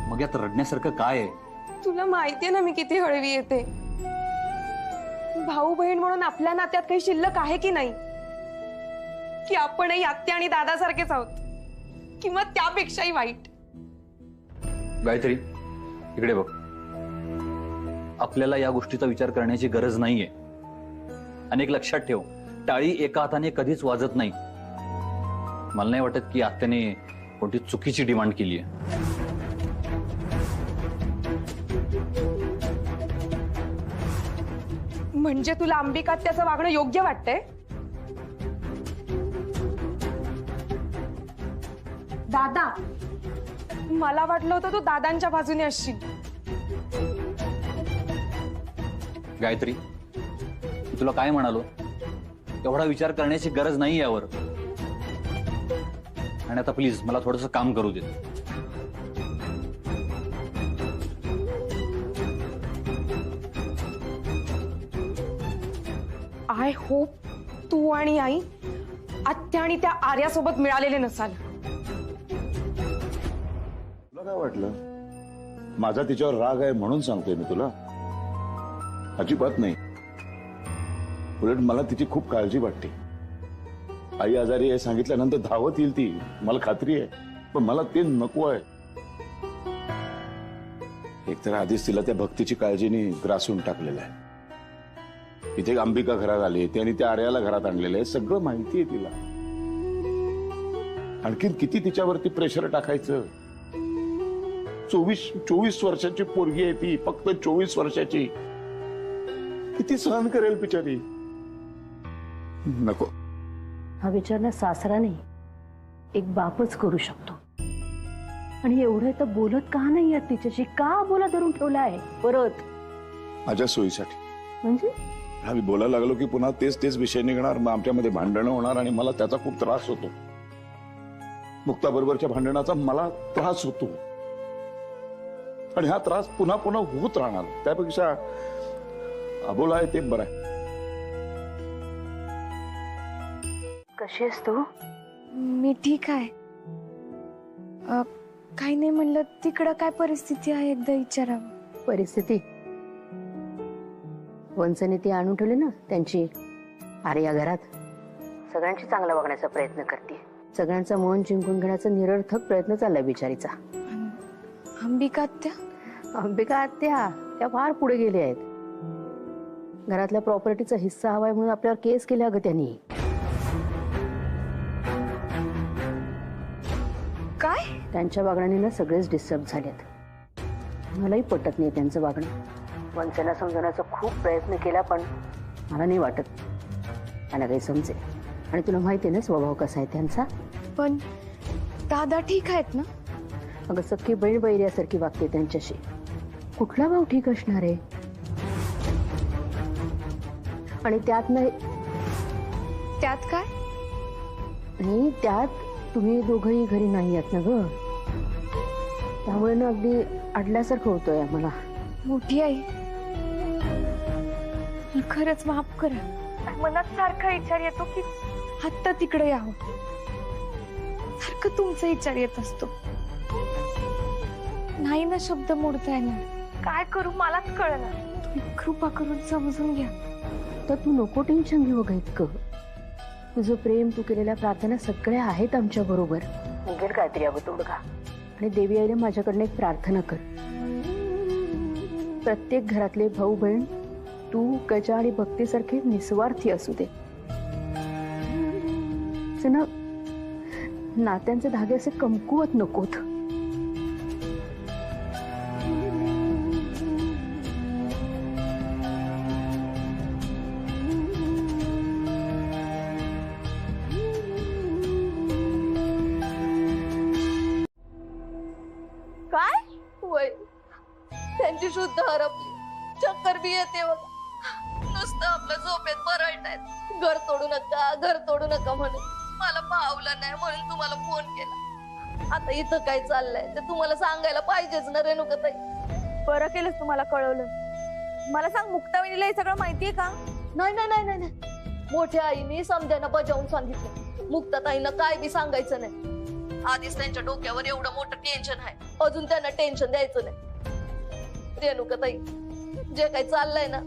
मग यात रडण्यासारखं काय आहे? तुला माहितीये ना मी किती हळवी येते. भाऊ बहीण म्हणून आपल्या नात्यात काही शिल्लक आहे की नाही, की आपणही आत्या आणि दादासारखेच आहोत किंवा त्यापेक्षाही वाईट. गायत्री, इकडे बघ. आपल्याला या गोष्टीचा विचार करण्याची गरज नाहीये. आणि एक लक्षात ठेव, टाळी एका हाताने कधीच वाजत नाही. मला नाही वाटत की आत्याने कोणती चुकीची डिमांड केली आहे. म्हणजे तुला अंबिका त्याचं वागणं योग्य वाटतंय? दादा, मला वाटलं होतं तू दादांच्या बाजूने असशील. गायत्री, मी तुला काय म्हणालो, एवढा विचार करण्याची गरज नाही यावर. आणि आता प्लीज मला थोडंसं काम करू दे. आय होप तू आणि आई आत्या आणि त्या आर्यासोबत मिळालेले नसाल. तुला काय वाटलं माझा तिच्यावर राग आहे म्हणून सांगतोय मी तुला? अजिबात नाही. उलट मला तिची खूप काळजी वाटते. आई आजारी आहे सांगितल्यानंतर धावत येईल ती, मला खात्री आहे. पण मला ते नको आहे. एकतर आधीच तिला त्या भक्तीची काळजीने ग्रासून टाकलेलं आहे. इथे अंबिका घरात आली, त्याने त्या आर्याला घरात आणलेलं आहे, सगळं माहिती आहे तिला. आणखीन किती तिच्यावरती प्रेशर टाकायचं? 24 वर्षाची पोरगी आहे ती, फक्त 24 वर्षाची. किती सहन करेल बिचारी? नको. हा विचार ना सासरा नाही, एक बापच करू शकतो. आणि एवढं तर बोलत का नाही आहेत तिच्याशी? का बोला धरून ठेवलाय परत? माझ्या सोयीसाठी. म्हणजे आम्ही बोलायला लागलो की पुन्हा तेच विषय निघणार, मग आमच्यामध्ये भांडणं होणार आणि मला त्याचा खूप त्रास होतो. मुक्ताबरोबरच्या भांडणाचा मला त्रास होतो आणि हा त्रास पुन्हा पुन्हा होत राहणार. त्यापेक्षा अबोला आहे ते बरं आहे. कशी आहेस तू? मी ठीक आहे. काही नाही, म्हणलं तिकडं काय परिस्थिती आहे एकदा विचारावं. परिस्थिती वंचने ती आणून ठेवली ना त्यांची आर्या घरात. सगळ्यांची चांगला वागण्याचा प्रयत्न करते. सगळ्यांचं मन जिंकून घेण्याचा निरर्थक प्रयत्न चाललाय बिचारीचा. अंबिका आत्या? अंबिका आत्या त्या फार पुढे गेले आहेत. घरातल्या प्रॉपर्टीचा हिस्सा हवाय म्हणून आपल्यावर केस केल्या ग त्यांनी. काय? त्यांच्या वागण्याने ना सगळेच डिस्टर्ब झालेत. मलाही पटत नाही त्यांचं वागणं. वंचना समजवण्याचा खूप प्रयत्न केला पण मला नाही वाटत त्यांना काही समजेल. आणि तुला माहिती आहे ना स्वभाव कसा आहे त्यांचा. पण दादा ठीक आहेत ना? अगं सख्खी बहीण बैऱ्यासारखी वागते त्यांच्याशी. कुठला भाऊ ठीक असणार आहे? आणि त्यात नाही. त्यात काय? आणि त्यात तुम्ही दोघंही घरी नाही आहेत ना ग. त्यामुळे ना अगदी अडल्यासारखं होतोय आम्हाला. मोठी आई, खरंच माफ करा. मनात सारखा विचार येतो की आत्ता तिकडे यावं. सारखं तुमचा विचार येत असतो. नाही ना शब्द मोडता येणार. काय करू मलाच कळणार. तुम्ही कृपा करून समजून घ्या. तर तू नको टेन्शन घेऊ ग इतकं. तुझं प्रेम, तू केलेल्या प्रार्थना सगळ्या आहेत आमच्या बरोबर. निघेल काहीतरी अगं तोडगा. आणि देवी आईला माझ्याकडनं एक प्रार्थना कर. प्रत्येक घरातले भाऊ बहीण तू, गजा आणि भक्तीसारखे निस्वार्थी असू दे. ना नात्यांचे धागे असे कमकुवत नकोत. काय वय त्यांची शुद्ध हरपली. चक्कर बी येते बघ. नुसतं आपल्या झोपेत बरळतायत. घर तोडू नका, घर तोडू नका म्हणून. मला पावलं नाही म्हणून तुम्हाला फोन केला. आता इथं काय चाललंय ते तुम्हाला सांगायला पाहिजेच ना रेणुकाताई. बरं केलंस तुम्हाला कळवलं. मला सांग, मुक्तावहिनीला हे सगळं माहितीये का? नाही नाही नाही नाही, मोठ्या आईने समजायला बजावून सांगितलं. मुक्ताताईंना काय बी सांगायचं नाही. आधीच त्यांच्या डोक्यावर एवढं मोठं टेन्शन आहे, अजून त्यांना टेन्शन द्यायचं नाही. रेणुकाताई, जे काही चाललंय ना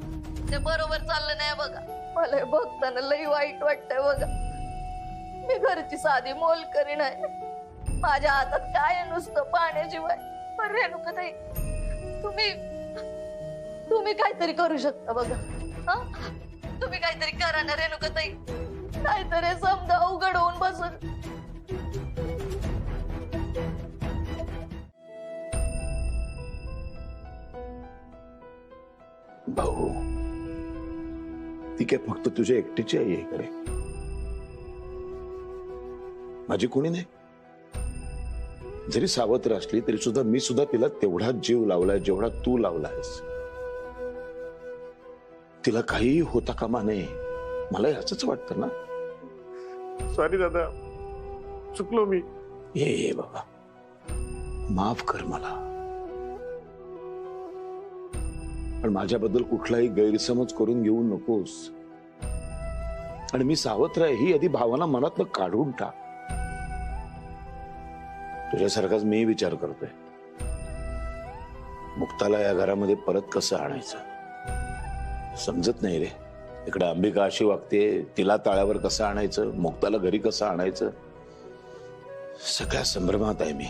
ते बरोबर चाललं नाही बघा. मला बघताना लई वाईट वाटतंय बघा. मी घरची साधी मोलकरी नाही. माझ्या हातात काय नुसतं पाण्याशिवाय. पण रेणुकाताई, तुम्ही काहीतरी करू शकता बघा. हा, तुम्ही काहीतरी करा ना रेणुकाताई. काहीतरी समजा अवघड होऊन बसून. भाऊ, काय फक्त तुझ्या एकटीची आई आहे इकडे? माझी कोणी नाही. जरी सावत्र असली तरी सुद्धा मी सुद्धा तिला तेवढा जीव लावलाय जेवढा तू लावलायस. तिला काही होता कामा नये, मला असंच वाटतं ना. सॉरी दादा, चुकलो मी. ये बाबा, माफ कर मला. पण माझ्याबद्दल कुठलाही गैरसमज करून घेऊ नकोस. आणि मी सावत्र आहे ही आधी भावना मनातनं काढून टाक. तुझ्यासारखाच मी विचार करतोय, मुक्ताला या घरामध्ये परत कसं आणायचं समजत नाही रे. इकडे अंबिका अशी वागते, तिला ताळ्यावर कसं आणायचं, मुक्ताला घरी कसं आणायचं, सगळ्या संभ्रमात आहे मी.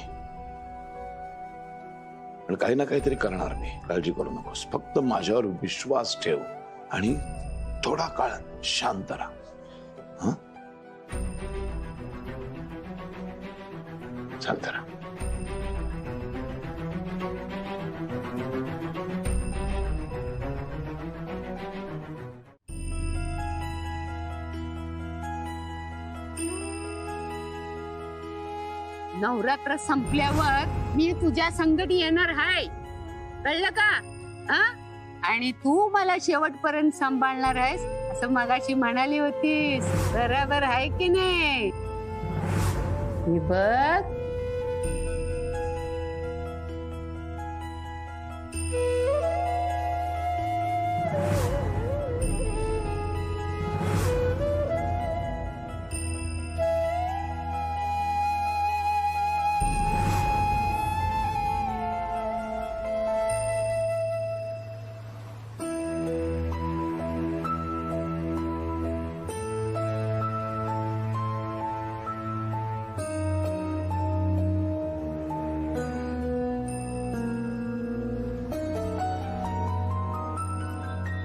पण काही ना काहीतरी करणार मी, काळजी करू नकोस. फक्त माझ्यावर विश्वास ठेव आणि थोडा काळ शांत राहा. हं? शांत राहा. नवरात्र संपल्यावर मी तुझ्या संगती येणार आहे, कळलं का? आणि तू मला शेवटपर्यंत सांभाळणार आहेस असं मगाशी म्हणाली होतीस, बरोबर आहे की नाही? हे बघ,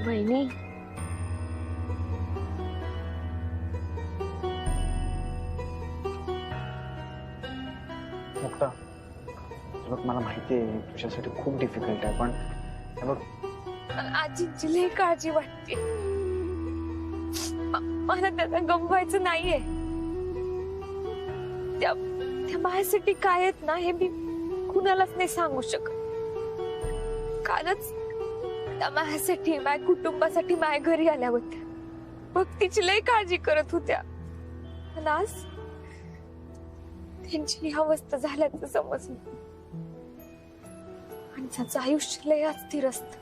वहिनी, मुक्ता, बघ मला माहिती आहे तुझ्यासाठी खूप डिफिकल्ट आहे, पण हे बघ आजींची लई काळजी वाटते. मला त्यांना गमवायचं नाहीये. त्या माझ्यासाठी काय आहेत ना हे मी कुणालाच नाही सांगू शकत. कालच त्या माझ्यासाठी, माझ्या कुटुंबासाठी माझ्या घरी आल्या होत्या. भक्तीची लई काळजी करत होत्या. आणि आज त्यांची ही अवस्था झाल्याचं समजलं. आणि त्यांचं आयुष्य लय अस्थिर असत.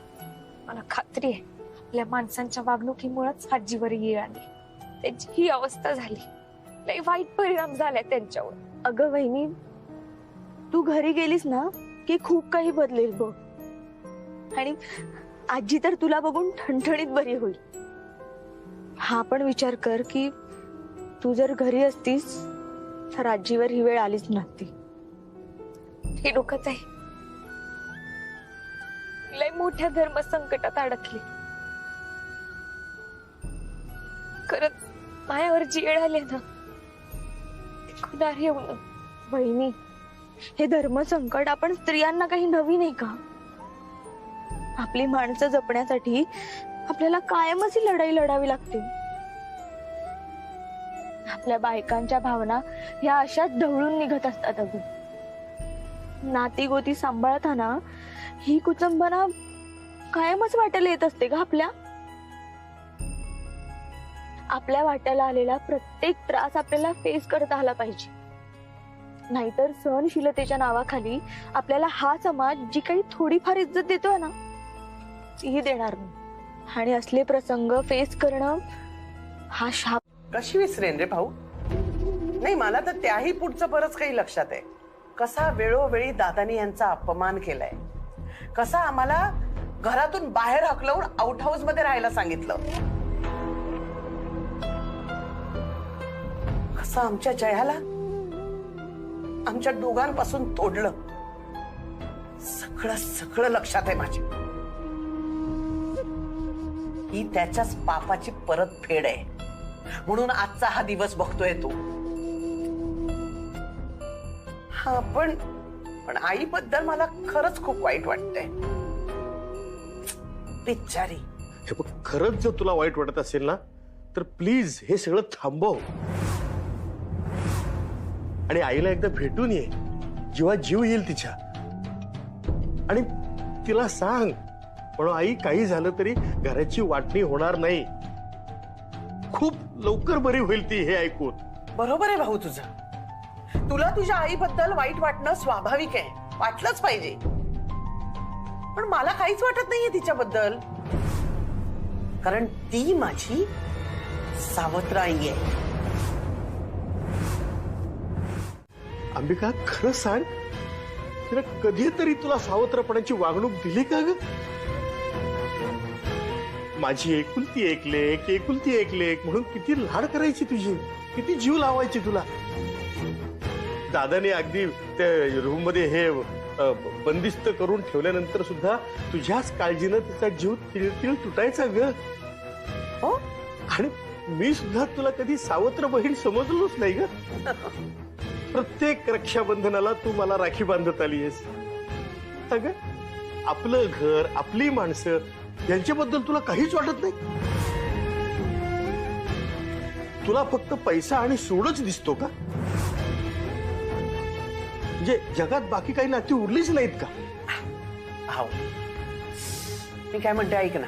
मला खात्री आहे आपल्या माणसांच्या वागणुकीमुळेच आजीवर येळ आली. त्यांची ही अवस्था झाली. लय वाईट परिणाम झाला त्यांच्यावर. अगं वहिनी, तू घरी गेलीस ना की खूप काही बदलेल बघ. आणि आजी तर तुला बघून ठणठणीत बरी होईल. हा पण विचार कर की तू जर घरी असतीस तर आजीवर ही वेळ आलीच नसती. हे डोकंच आहे. लय मोठ्या धर्म संकटात अडकली. खरंच मायावर जी वेळ आली ना खुदार येऊन. वहिनी, हे धर्म संकट आपण स्त्रियांना काही नवीन आहे का? आपली माणसं जपण्यासाठी आपल्याला कायमच ही लढाई लढावी लागते. आपल्या बायकांच्या भावना ह्या अशाच ढवळून निघत असतात. अगं नाती गोती सांभाळताना ही कुचंबना कायमच वाट्याला येत असते का आपल्या? आपल्या वाट्याला आलेला प्रत्येक त्रास आपल्याला फेस करता आला पाहिजे. नाहीतर सहनशीलतेच्या नावाखाली आपल्याला हा समाज जी काही थोडीफार इज्जत देतोय ना तीही देणार नाही. आणि असले प्रसंग फेस करणं हा शाप. कशी विसरेन रे भाऊ? नाही, मला तर त्याही पुढचं बरंच काही लक्षात आहे. कसा वेळोवेळी दादानी यांचा अपमान केलाय, कसा आम्हाला घरातून बाहेर हकलवून आउट हाऊस मध्ये राहायला सांगितलं, कसं आमच्या जयाला आमच्या दोघांपासून तोडलं. सगळं सगळं लक्षात आहे माझ्या. ही त्याच्याच पापाची परत फेड आहे. म्हणून आजचा हा दिवस बघतोय तू. हा पण आईबद्दल मला खरंच खूप वाईट वाटतंय. बिचारी हे बघ, खरंच जर तुला वाईट वाटत असेल ना तर प्लीज हे सगळं थांबव आणि आईला एकदा भेटून ये जेव्हा जीव येईल तिच्या, आणि तिला सांग म्हणून आई काही झालं तरी घराची वाटणी होणार नाही, खूप लवकर बरी होईल ती हे ऐकून. बरोबर आहे भाऊ तुझं. तुला तुझ्या आईबद्दल वाईट वाटणं स्वाभाविक आहे, वाटलंच पाहिजे. पण मला काहीच वाटत नाहीये तिच्याबद्दल, कारण ती माझी सावत्र आई आहे. अंबिका, खरं सांग, तिला कधीतरी तुला सावत्रपणाची वागणूक दिली का ग? माझी एकुलती एक लेक, एकुलती एक लेक म्हणून किती लाड करायची तुझी, किती जीव लावायची तुला. दादाने अगदी त्या रूम मध्ये हे बंदिस्त करून ठेवल्यानंतर सुद्धा तुझ्याच काळजीनं तिचा जीव तिळतिळ तुटायचा ग. हो, आणि मी सुद्धा तुला कधी सावत्र बहीण समजलोच नाही ग. प्रत्येक रक्षाबंधनाला तू मला राखी बांधत आलीयस. अगं, आपलं घर, आपली माणसं यांच्याबद्दल तुला काहीच वाटत नाही? तुला फक्त पैसा आणि सूडच दिसतो का? म्हणजे जगात बाकी काही नाती उरलीच नाहीत का? हो, मी काय म्हणते ऐक ना,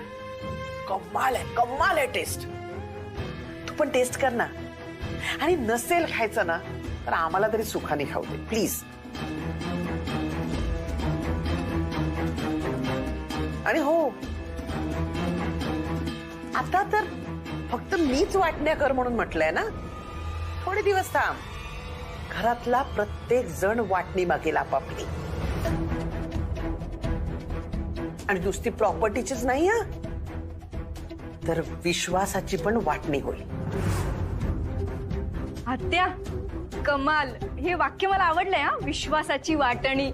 कमाल आहे, कमाल आहे टेस्ट. तू पण टेस्ट कर ना, आणि नसेल खायचं ना तर आम्हाला तरी सुखाने खाऊ दे प्लीज. आणि हो, आता तर फक्त मीच वाटण्या कर म्हणून म्हटलंय ना, थोडे दिवस थांब. घरातला प्रत्येक जण वाटणी मागेल आपापली, आणि नुसती प्रॉपर्टीचीच नाही हा, तर विश्वासाची पण वाटणी होईल. आत्या, कमाल, हे वाक्य मला आवडलंय हा, विश्वासाची वाटणी.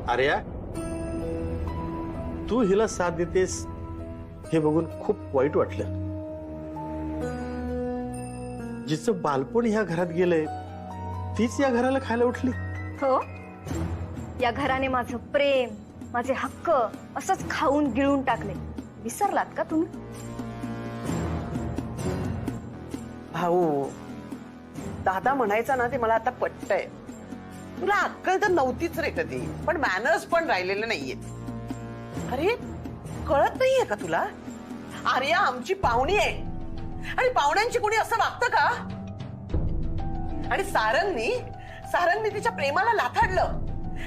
आर्या, तू हिला साथ देतेस हे बघून खूप वाईट वाटलं. जिचं बालपण ह्या घरात गेलंय तीच या घराला खायला उठली. हो, या घराने माझं प्रेम, माझे हक्क असंच खाऊन गिळून टाकले. विसरलात का तुम्ही? भाऊ, दादा म्हणायचा ना ते मला आता पटतंय. तुला अक्कल तर नव्हतीच रे कधी, पण मॅनर्स पण राहिलेले नाहीयेत. अरे, कळत नाहीये का तुला? आर्या आमची पाहुणी आहे, आणि पाहुण्यांची कोणी असं वागतं का? आणि सारंगनी तिच्या प्रेमाला लाथाडलं,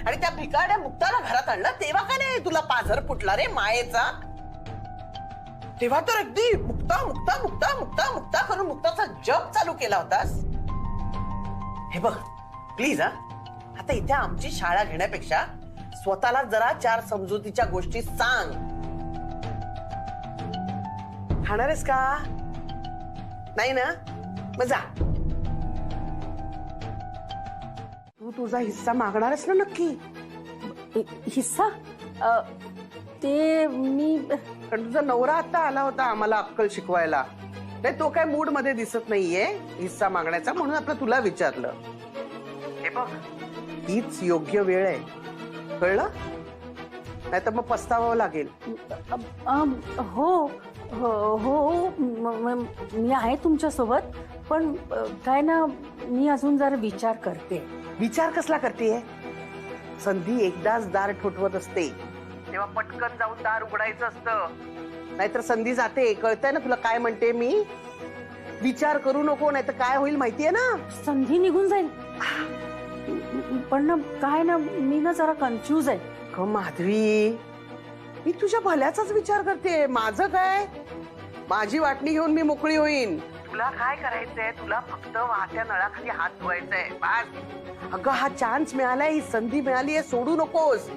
आणि त्या भिकारड्या मुक्ताला घरात आणलं, तेव्हा का नाही तुला पाझर फुटला रे मायेचा? तेव्हा तर अगदी मुक्ता मुक्ता मुक्ता मुक्ता मुक्ता करून मुक्ताचा जप चालू केला होतास. हे बघ प्लीज हा, आता इथे आमची शाळा घेण्यापेक्षा स्वतःला जरा चार समजुतीच्या गोष्टी सांग. खाणार आहेस का? नाही ना, मग जा. तू तुझा हिस्सा मागणार आहेस ना नक्की? हिस्सा? ते मी, कारण तुझा नवरा आता आला होता आम्हाला अक्कल शिकवायला. नाही, तो काय मूड मध्ये दिसत नाहीये हिस्सा मागण्याचा, म्हणून आपलं तुला विचारलं. हे बघ, हीच योग्य वेळ आहे, कळलं? नाही तर मग पस्तावावं लागेल. हो हो हो, मी आहे तुमच्या सोबत, पण काय ना, मी अजून जरा विचार करते. विचार कसला करतेय? संधी एकदाच दार ठोठवत असते, तेव्हा पटकन जाऊन दार उघडायचं असतं. नाहीतर संधी जाते. कळतंय ना तुला काय म्हणते मी? विचार करू नको, नाहीतर काय होईल माहितीये ना? संधी निघून जाईल. पण ना काय ना, मी ना जरा कन्फ्यूज आहे. माधवी, मी तुझ्या भल्याचाच विचार करते. माझं काय? माझी वाटणी घेऊन मी मोकळी होईन. तुला काय करायचंय? तुला फक्त वाहत्या नळाखाली हात धुवायचंय बस. अगं, हा चान्स मिळालाय, ही संधी मिळाली आहे, सोडू नकोस.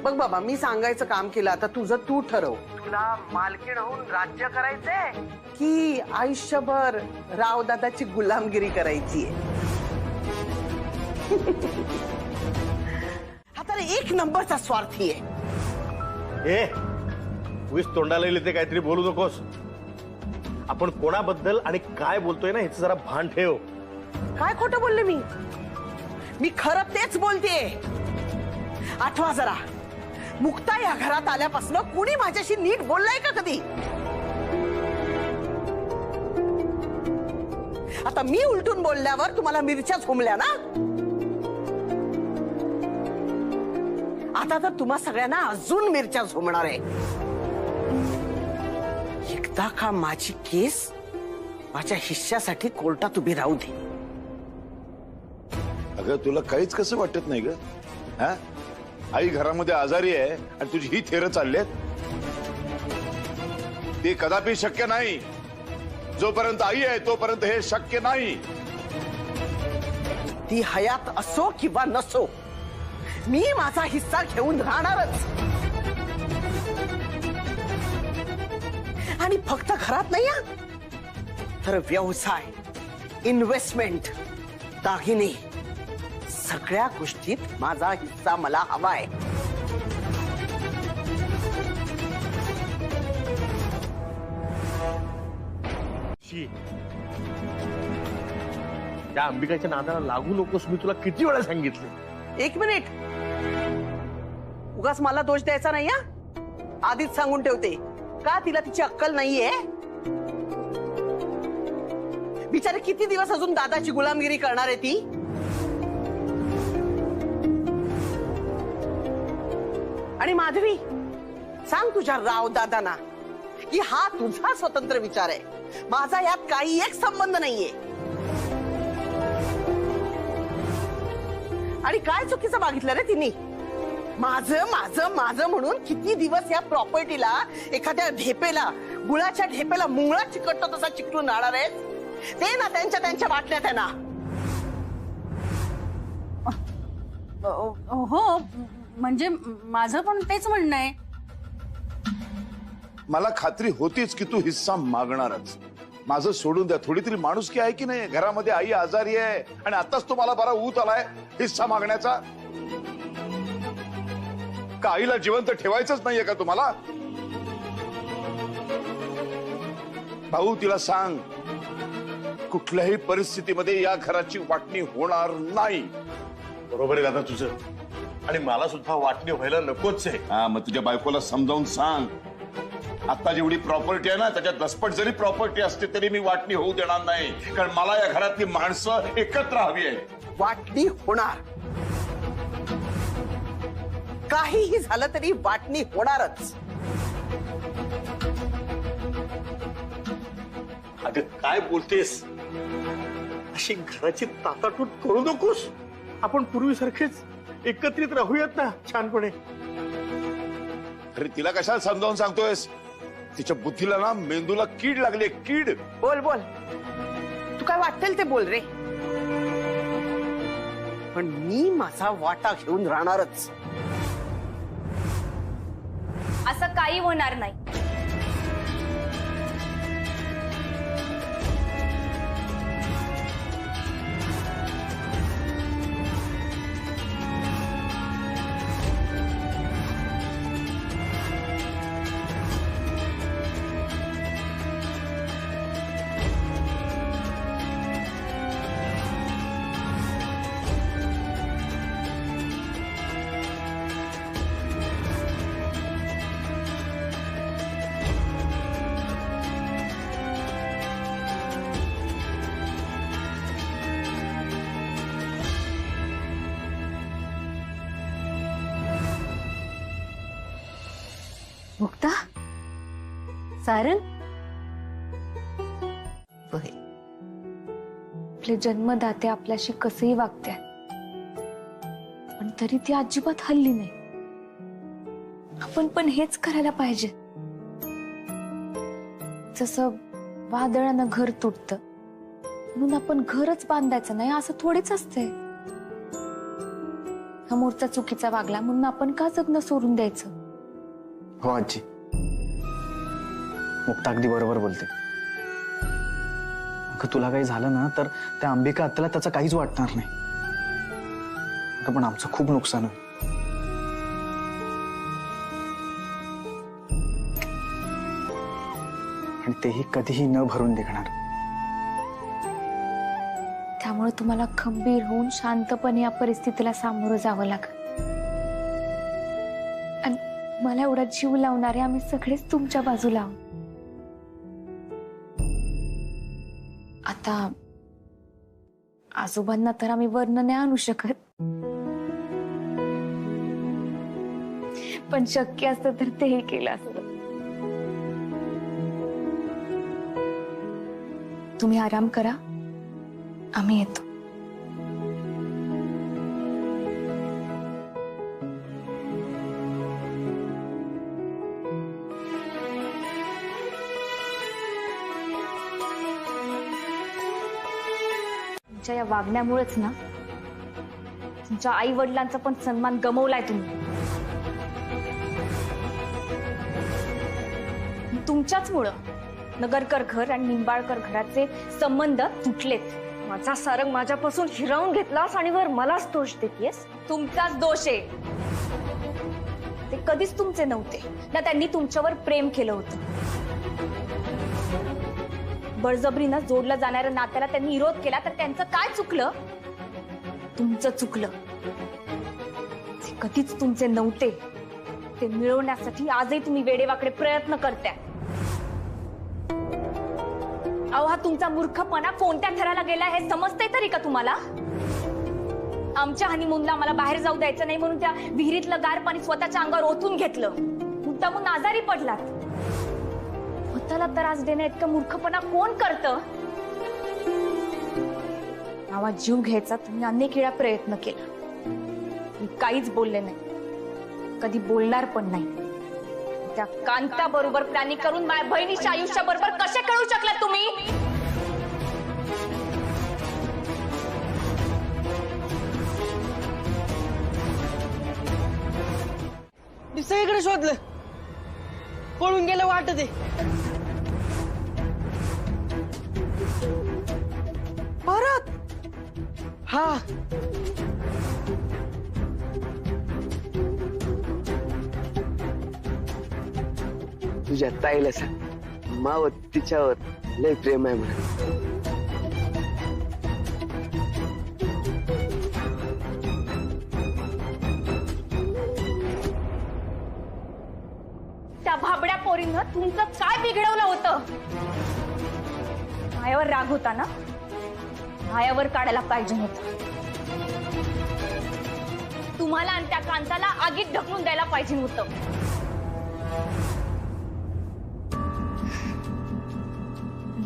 बघ बाबा, मी सांगायचं काम केलं, आता तुझं तू ठरव. तुला मालकीण होऊन राज्य करायचंय की आयुष्यभर रावदादाची गुलामगिरी करायची आहे? हा तर एक नंबरचा स्वार्थी आहे. ए, उगीच तोंडाला येईल ते काहीतरी बोलू नकोस. आपण कोणाबद्दल आणि काय बोलतोय ना ह्याचं जरा भान ठेव. काय खोटं बोलले मी खरं तेच बोलतेय. आठवा जरा, मुक्ता या घरात आल्यापासून कुणी माझ्याशी नीट बोललाय का कधी? आता मी उलटून बोलल्यावर तुम्हाला मिरच्या झोंबल्या ना? आता तर तुम्हा सगळ्यांना अजून मिरच्या झोंबणार आहे. एकदा का माझी केस माझ्या हिश्श्यासाठी कोर्टात उभी राहू दे. अगं तुला काहीच कसं वाटत नाही ग? हा, आई घरामध्ये आजारी आहे आणि तुझी ही थेर चाललेत. ते कदापि शक्य नाही. जोपर्यंत आई आहे तोपर्यंत हे शक्य नाही. ती हयात असो किंवा नसो, मी माझा हिस्सा घेऊन राहणारच. आणि फक्त घरात नाही हा, तर व्यवसाय, इन्व्हेस्टमेंट, दागिने, सगळ्या गोष्टीत माझा हिस्सा मला हवाय. त्या अंबिकाच्या नादाला लागू नकोस, मी तुला किती वेळा सांगितलं. एक मिनिट, उगाच मला दोष द्यायचा नाही हा. आधीच सांगून ठेवते, का तिला तिची अक्कल नाहीये? बिचारे किती दिवस अजून दादाची गुलामगिरी करणार आहे ती? आणि माधवी, सांग तुझ्या राव दादांना की हा तुझा स्वतंत्र विचार आहे, माझा यात काही एक संबंध नाहीये. आणि काय चुकीचं मागितलं रे तिने? माझं माझं माझं म्हणून किती दिवस या प्रॉपर्टीला, एखाद्या ढेपेला, गुळाच्या ढेपेला मुंगळा चिकटतो तसा चिकटून राहणार आहे? ते ना त्यांच्या त्यांच्या वाटण्यात आहे ना. हो, म्हणजे माझं पण तेच म्हणणं आहे. मला खात्री होतीच की तू हिस्सा मागणारच. माझं सोडून द्या, थोडी तरी माणुसकी आहे की नाही? घरामध्ये आई आजारी आहे आणि आताच तुम्हाला बरा ऊत आलाय हिस्सा मागण्याचा. का आईला जिवंत ठेवायचंच नाहीये का तुम्हाला? भाऊ, तिला सांग, कुठल्याही परिस्थितीमध्ये या घराची वाटणी होणार नाही. बरोबर आहे दादा तुझं, आणि मला सुद्धा वाटणी व्हायला नकोच आहे. हा, मग तुझ्या बायकोला समजावून सांग, आता जेवढी प्रॉपर्टी आहे ना, त्याच्यात दसपट जरी प्रॉपर्टी असते तरी मी वाटणी होऊ देणार नाही. कारण मला या घरातली माणसं एकत्र हवी आहेत. वाटणी होणार, काहीही झालं तरी वाटणी होणारच. अगं काय बोलतेस? अशी घराची ताटाटूट करू नकोस. आपण पूर्वीसारखेच एकत्रित राहूयात ना छानपणे. अरे तिला कशाला समजावून सांगतोयस? तिच्या बुद्धीला ना, मेंदूला कीड लागली, कीड. बोल बोल, तू काय वाटेल ते बोल रे, पण मी माझा वाटा घेऊन राहणारच. असं काही होणार नाही. मुक्ता, सारंग, आपले जन्मदाते आपल्याशी कसंही वागते, पण तरी ती अजिबात हल्ली नाही. आपण पण हेच करायला पाहिजे. जसं वादळानं घर तुटतं म्हणून आपण घरच बांधायचं नाही असं थोडीच असतंय. हा मोर्चा चुकीचा वागला म्हणून आपण का जगणं सोडून द्यायचं? हो आजी, मुक्ता अगदी बरोबर बोलते. अगं तुला काही झालं ना तर त्या अंबिका आत्याला त्याचं काहीच वाटणार नाही. अगं पण आमचं खूप नुकसान होईल. आणि तेही कधीही न भरून निघणार. त्यामुळे तुम्हाला खंबीर होऊन शांतपणे या परिस्थितीला सामोरं जावं लागेल. आणि मला एवढा जीव लावणारे आम्ही सगळेच तुमच्या बाजूला आहोत. आता आजोबांना तर आम्ही वर्ण नाही आणू शकत, पण शक्य असतं तर तेही केलं असतं. तुम्ही आराम करा, आम्ही येतो. तुमच्या या वागण्यामुळेच ना तुमच्या आई वडिलांचा पण सन्मान गमावलाय तुम्ही. तुमच्याच मुळे नगरकर घर आणि निंबाळकर घराचे संबंध तुटलेत. माझा सारंग माझ्यापासून हिरावून घेतलास आणि वर मलाच दोष देतेस. तुमचाच दोष आहे. ते कधीच तुमचे नव्हते ना, त्यांनी तुमच्यावर प्रेम केलं होतं. बळजबरीनं जोडलं जाणाऱ्या नात्याला त्यांनी विरोध केला तर त्यांचं काय चुकलं? तुमचं चुकलं. ते कधीच तुमचे नव्हते. ते मिळवण्यासाठी आजही तुम्ही वेडेवाकडे प्रयत्न करताय. अहो, हा तुमचा मूर्खपणा कोणत्या थराला गेला हे समजतंय तरी का तुम्हाला? आमच्या हनीमूनला मला बाहेर जाऊ द्यायचं नाही म्हणून त्या विहिरीतलं गार पाणी स्वतःच्या अंगावर ओतून घेतलं. मुद्दामून आजारी पडलात. स्वतःला त्रास देण्या इतकं मूर्खपणा कोण करतं? आवाज जीव घ्यायचा तुम्ही अनेक वेळा प्रयत्न केला. मी काहीच बोलले नाही, कधी बोलणार पण नाही. त्या कांता बरोबर प्लॅनिंग करून माझ्या बहिणीच्या आयुष्या बरोबर कसे कळू शकला तुम्ही? मी सगळीकडे शोधलं, पळून गेलं वाटत. परत हा तुझ्या ताईला सांग, मावत तिच्यावर लय प्रेम आहे म्हणा. त्या भाबड्या पोरीनं तुमचं काय बिघडवलं होतं? मायावर राग होता ना, मायावर काढायला पाहिजे होतं. तुम्हाला आणि त्या कांताला आगीत ढकलून द्यायला पाहिजे होतं.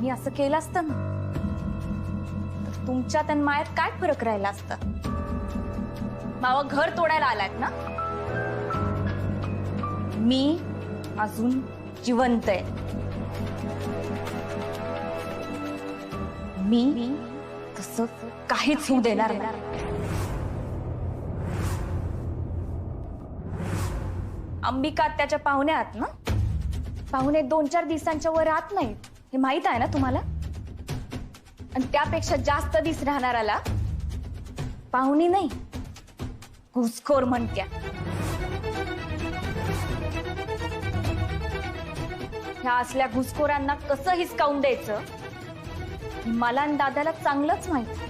मी असं केलं असतं ना तर तुमच्यात आणि मायात काय फरक राहिला असता? मावा घर तोडायला आलात ना. मी अजून जिवंत आहे. मी तसं काहीच होऊ देणार नाही. अंबिका त्याच्या पाहुण्या आहात ना. पाहुणे 2-4 दिवसांच्या वर राहत नाहीत हे माहित आहे ना तुम्हाला. आणि त्यापेक्षा जास्त दिस राहणाराला पाहुणी नाही घुसखोर म्हणत्या. ह्या असल्या घुसखोरांना कसं हिसकावून द्यायचं मला आणि दादाला चांगलंच माहिती.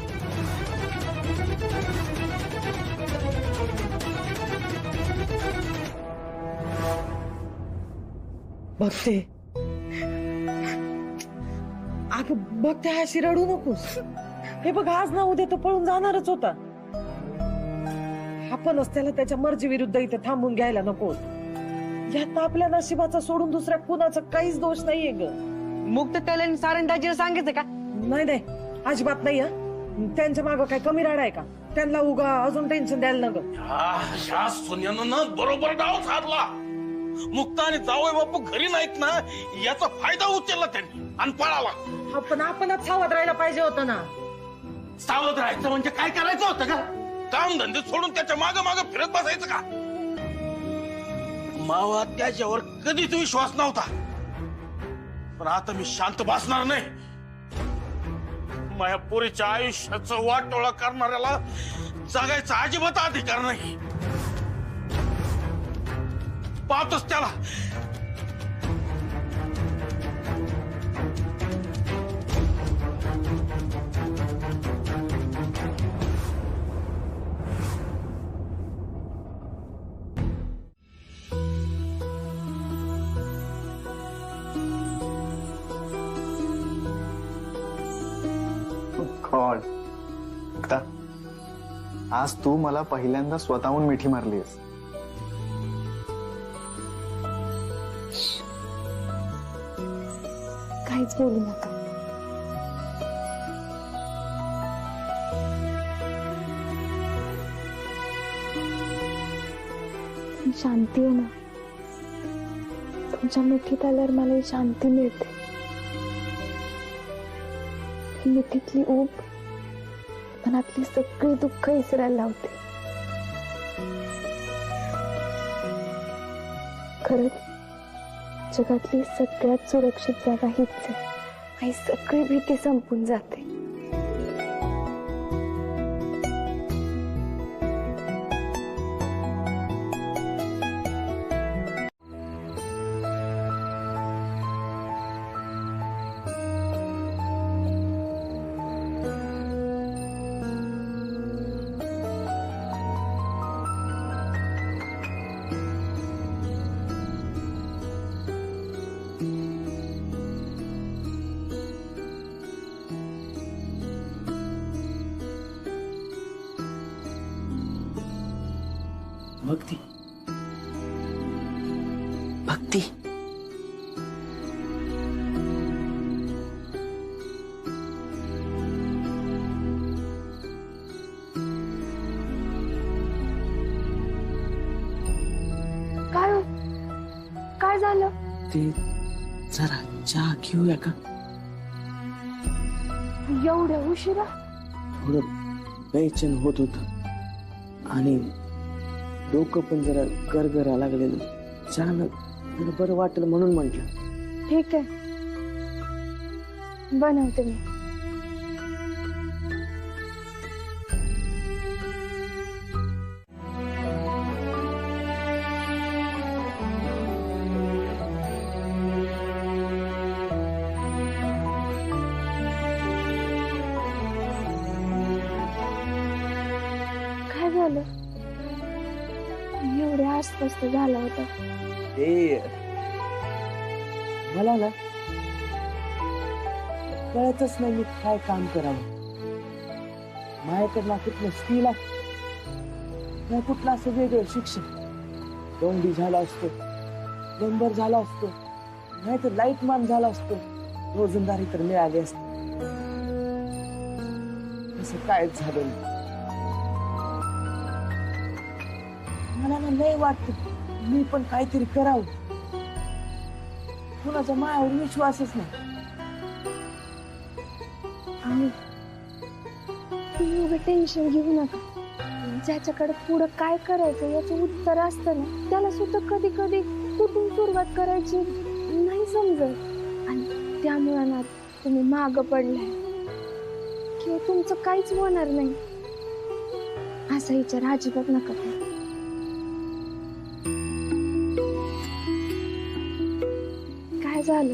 बघते अगं, बघते अशी रडू नकोस. हे बघ, आज ना उद्या तो पळून जाणारच होता. आपणच त्याला त्याच्या मर्जी विरुद्ध इथे थांबून घ्यायला नको. यात आपल्या नशिबाचा सोडून दुसऱ्या कुणाचा काहीच दोष नाहीये ग. मुक्त त्याला सारंगदाजीला सांगितलं का? नाही नाही, अजिबात नाही. त्यांच्या मागं काय कमी राडा आहे का? त्यांना उगा अजून टेन्शन द्यायला नको. ह्या सोन्यानं बरोबर डाव साधला. मुक्ता आणि जावई बापू घरी नाहीत ना, याचा फायदा उचलला त्यांनी आणि पळाला. पण आपणच सावध राहायला पाहिजे होतं ना. सावध राहायचं म्हणजे काय करायचं होतं का? काम धंदे सोडून त्याच्या माग माग फिरत बसायचं का? मावा त्याच्यावर कधीच विश्वास नव्हता, पण आता मी शांत बसणार नाही. माझ्या पोरीच्या आयुष्याचं वाटोळा करणाऱ्याला जगायचा अजिबात अधिकार नाही. पाहतोच त्याला. गॉड, आज तू मला पहिल्यांदा स्वतःहून मिठी मारलीस. काहीच बोलू नका. शांती आहे ना, तुमच्या मिठीत आल्यावर मला ही शांती मिळते. मिठीतली ऊब मनातली सगळी दुःख विसरायला लावते. खरंच जगातली सगळ्यात सुरक्षित जागा हीच आहे. आणि सगळी भीती संपून जाते. भक्ती, भक्ती, काय झालं? ते जरा चहा घेऊया का? एवढ्या उशिरा? थोडं बेचैन होत होत आणि डोकं पण जरा गरगरा लागलेलं. चहानं बरं वाटेल म्हणून म्हटलं. ठीक आहे, बनवते मी. काय झालं? एवढे अस्वस्थ झाला होता. ते मला ना कळतच नाही मी काय काम करावं. माझ्याकडनं कुठलं स्किल आहे, कुठलं असं वेगळं शिक्षण. दोंडी झाला असतो, प्लंबर झाला असतो, नाही तर लाईट मॅन झाला असतो, रोजंदारी तर मिळाली असते. असं कायच झालं नाही. मला ना लय वाटत मी पण काहीतरी करावं. कुणाचा माझ्यावर विश्वासच नाही. आणि तुम्ही टेन्शन घेऊ नका. ज्याच्याकडे पुढं काय करायचं याचं उत्तर असतं ना, त्याला सुद्धा कधी कधी कुठून सुरुवात करायची नाही समजत. आणि त्यामुळे ना तुम्ही मागं पडलाय किंवा तुमचं काहीच होणार नाही असा विचार अजिबात नका करू. काय झालं?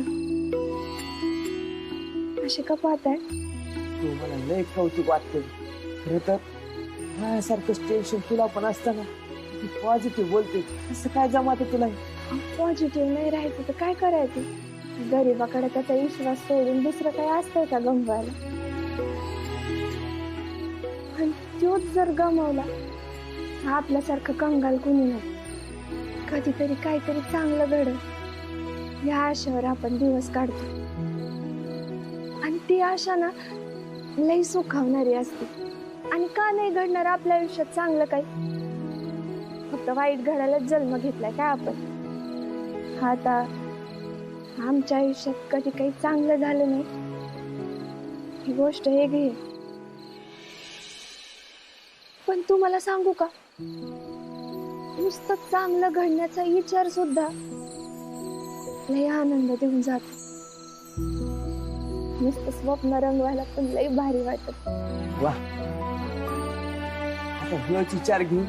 असे का पाहताय? तू मला लय कौतुक वाटतं. खरं तर माझ्यासारखंच टेन्शन तुला पण असताना तू पॉझिटिव्ह बोलते. असं काय जमात तुला? पॉझिटिव्ह नाही राहायचं तर काय करायचं? गरीबाकडे त्याचा विश्वास सोडून दुसरं काय असतंय का गमवायला? आणि तोच जर गमावला आपल्यासारखं कंगाल कुणी नाही. कधीतरी काहीतरी चांगलं घडलं या आशेवर आपण दिवस काढतो. आणि ती आशा ना लई सुखावणारी असते. आणि का नाही घडणार आपल्या आयुष्यात चांगलं काही? फक्त वाईट घडायलाच जन्म घेतलाय काय आपण? आता आमच्या आयुष्यात कधी काही चांगलं झालं नाही ही गोष्ट वेगळी आहे. पण तू मला सांगू का, नुसतं चांगलं घडण्याचा विचार सुद्धा लय आनंद देऊन जात. नुसतं स्वप्न रंगवायला पण लय भारी वाटत. वा, आता ह्योच विचार घेऊन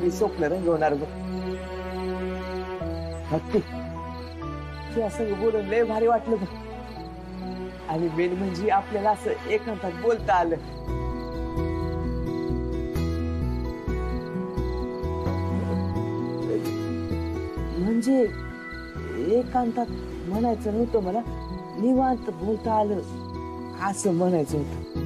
मी स्वप्न रंगवणार बघ. भक्ती, तू असं बोलून लय भारी वाटलं बघ. आणि मेन म्हणजे आपल्याला असं एकांतात बोलता आलं. म्हणजे एकांतात म्हणायचं नव्हतं मला, निवांत बोलता आलं असं म्हणायचं होतं.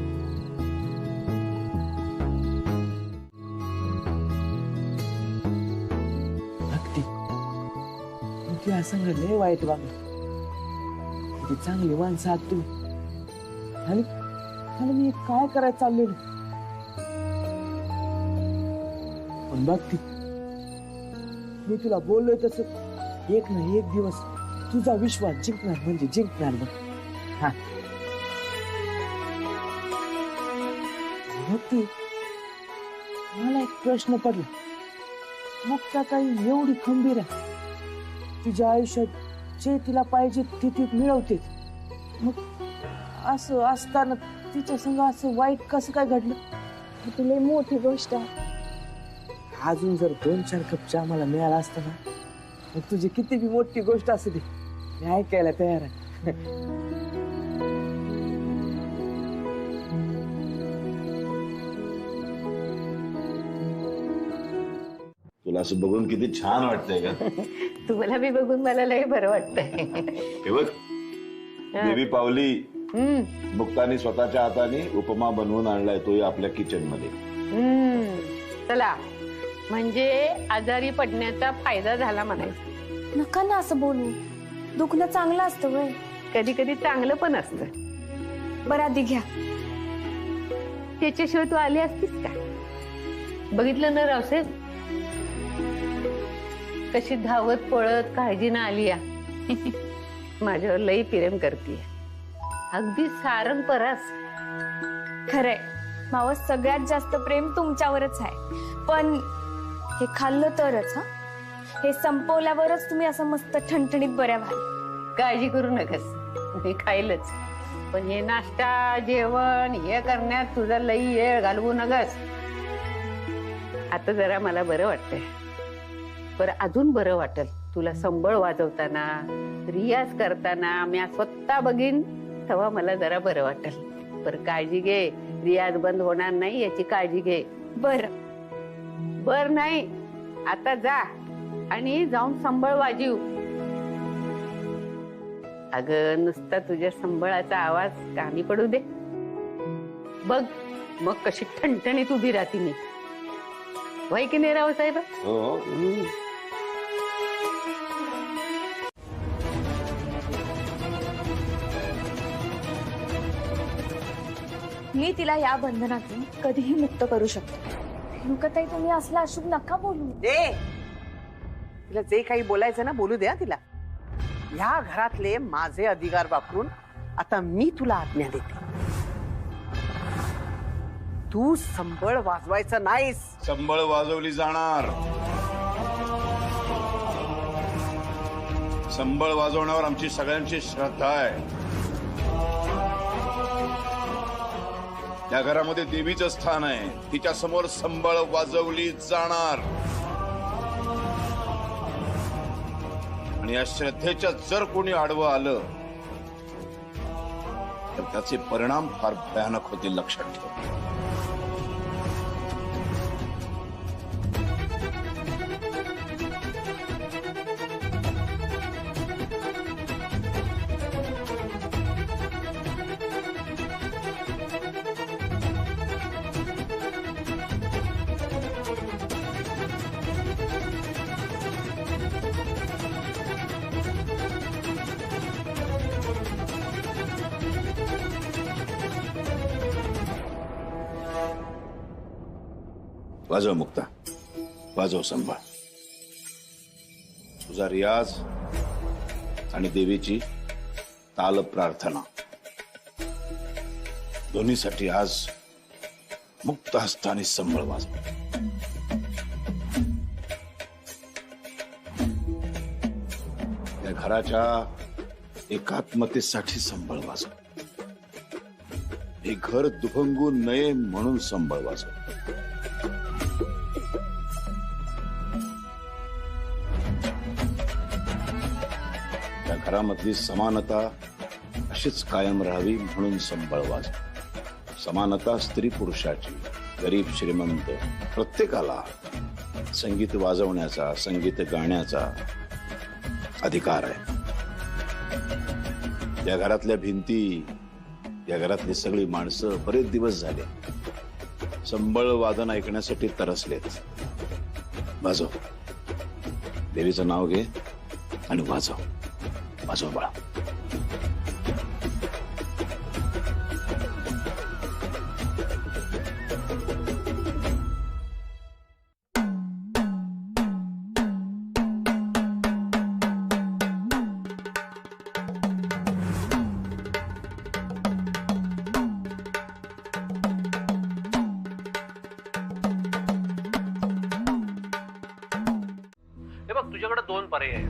तुझ्या संग लय वाईट वागलं. किती चांगली माणसं आहात तुम्ही. आणि मी काय करायचं चाललेलो, पण बघ ती, मी तुला बोललोय तसं एक ना एक दिवस तुझा विश्वास जिंकणार म्हणजे जिंकणार बघ. हा बघ ती, मला एक प्रश्न पडला. मुक्ता काही एवढी खंबीर आहे, तिच्या आयुष्यात जे तिला पाहिजे ते ती मिळवते. मग असं असताना तिच्या संग असं वाईट कसं काय घडलं? तुला मोठी गोष्ट आहे. अजून जर 2-4 कप चहा मला मिळाला असता ना, मग तुझी किती बी मोठी गोष्ट असू दे मी ऐकायला तयार आहे. तुला असं बघून किती छान वाटतंय का? तुम्हाला बी बघून मला लय बरं वाटतंय. हे बघ, देवी पावली मुक्ताने स्वतःच्या हाताने उपमा बनवून आणलाय, तोही आपल्या किचन मध्ये. चला, म्हणजे आजारी पडण्याचा फायदा झाला म्हणायचं. नका ना असं बोलू, दुखणं चांगलं असतं वय. कधी कधी चांगलं पण असतं. बरं आधी घ्या. त्याच्याशिवाय तू आली असतीस का? बघितलं ना रावसाहेब, कशी धावत पळत काळजीनं आली या. माझ्यावर लई प्रेम करतीये, अगदी सारंग परास. खरंय मावस, सगळ्यात जास्त प्रेम तुमच्यावरच आहे. पण हे खाल्लं तरच, हा हे संपवल्यावरच तुम्ही असं मस्त ठणठणीत बऱ्या व्हाल. काळजी करू नकस, मी खाईलच. पण हे नाश्ता जेवण हे करण्यात तुझा लई वेळ घालवू नकस. आता जरा मला बरं वाटतंय, पर अजून बरं वाटेल तुला संबळ वाजवताना, रियाज करताना. मी स्वतः बघीन तेव्हा मला जरा बरं वाटेल. पर काळजी घे, रियाज बंद होणार नाही याची काळजी घे. बर नाही, आता जा आणि जाऊन संबळ वाजव. अगं नुसता तुझ्या संबळाचा आवाज कानी पडू दे. बघ मग कशी ठणठणीत उभी राहते मी. वय की नाही रावसाहेब? मी तिला या बंधनातून कधीही मुक्त करू शकतो. रेणुकाताई, तुम्ही असला अशुभ नका बोलू. तिला जे काही बोलायचं ना बोलू द्या तिला. ह्या घरातले माझे अधिकार वापरून आता मी तुला आज्ञा देते. तू संबळ वाजवायचं नाहीस. संबळ वाजवली जाणार. संबळ वाजवण्यावर आमची सगळ्यांची श्रद्धा आहे. या घरामध्ये देवीचं स्थान आहे, तिच्या समोर संबळ वाजवली जाणार. आणि या श्रद्धेच्या जर कोणी आडवं आलं तर त्याचे परिणाम फार भयानक होतील, लक्षात ठेव. वाजव मुक्ता, वाजव संबळ. तुझा रियाज आणि देवीची ताल प्रार्थना दोन्हीसाठी आज मुक्त हस्ताने संबळ वाजव. या घराच्या एकात्मतेसाठी संबळ वाजव. हे घर दुभंगू नये म्हणून संबळ वाजव. या घरामधली समानता अशीच कायम राहावी म्हणून संबळ वाजव. समानता स्त्री पुरुषाची, गरीब श्रीमंत प्रत्येकाला संगीत वाजवण्याचा, संगीत गाण्याचा अधिकार आहे. या घरातल्या भिंती, या घरातली सगळी माणसं बरेच दिवस झाले संबळ वादन ऐकण्यासाठी तरसलेत. वाजव. देवीचं नाव घे आणि वाजव बाळा. हे बघ, तुझ्याकडे दोन पर्याय आहेत.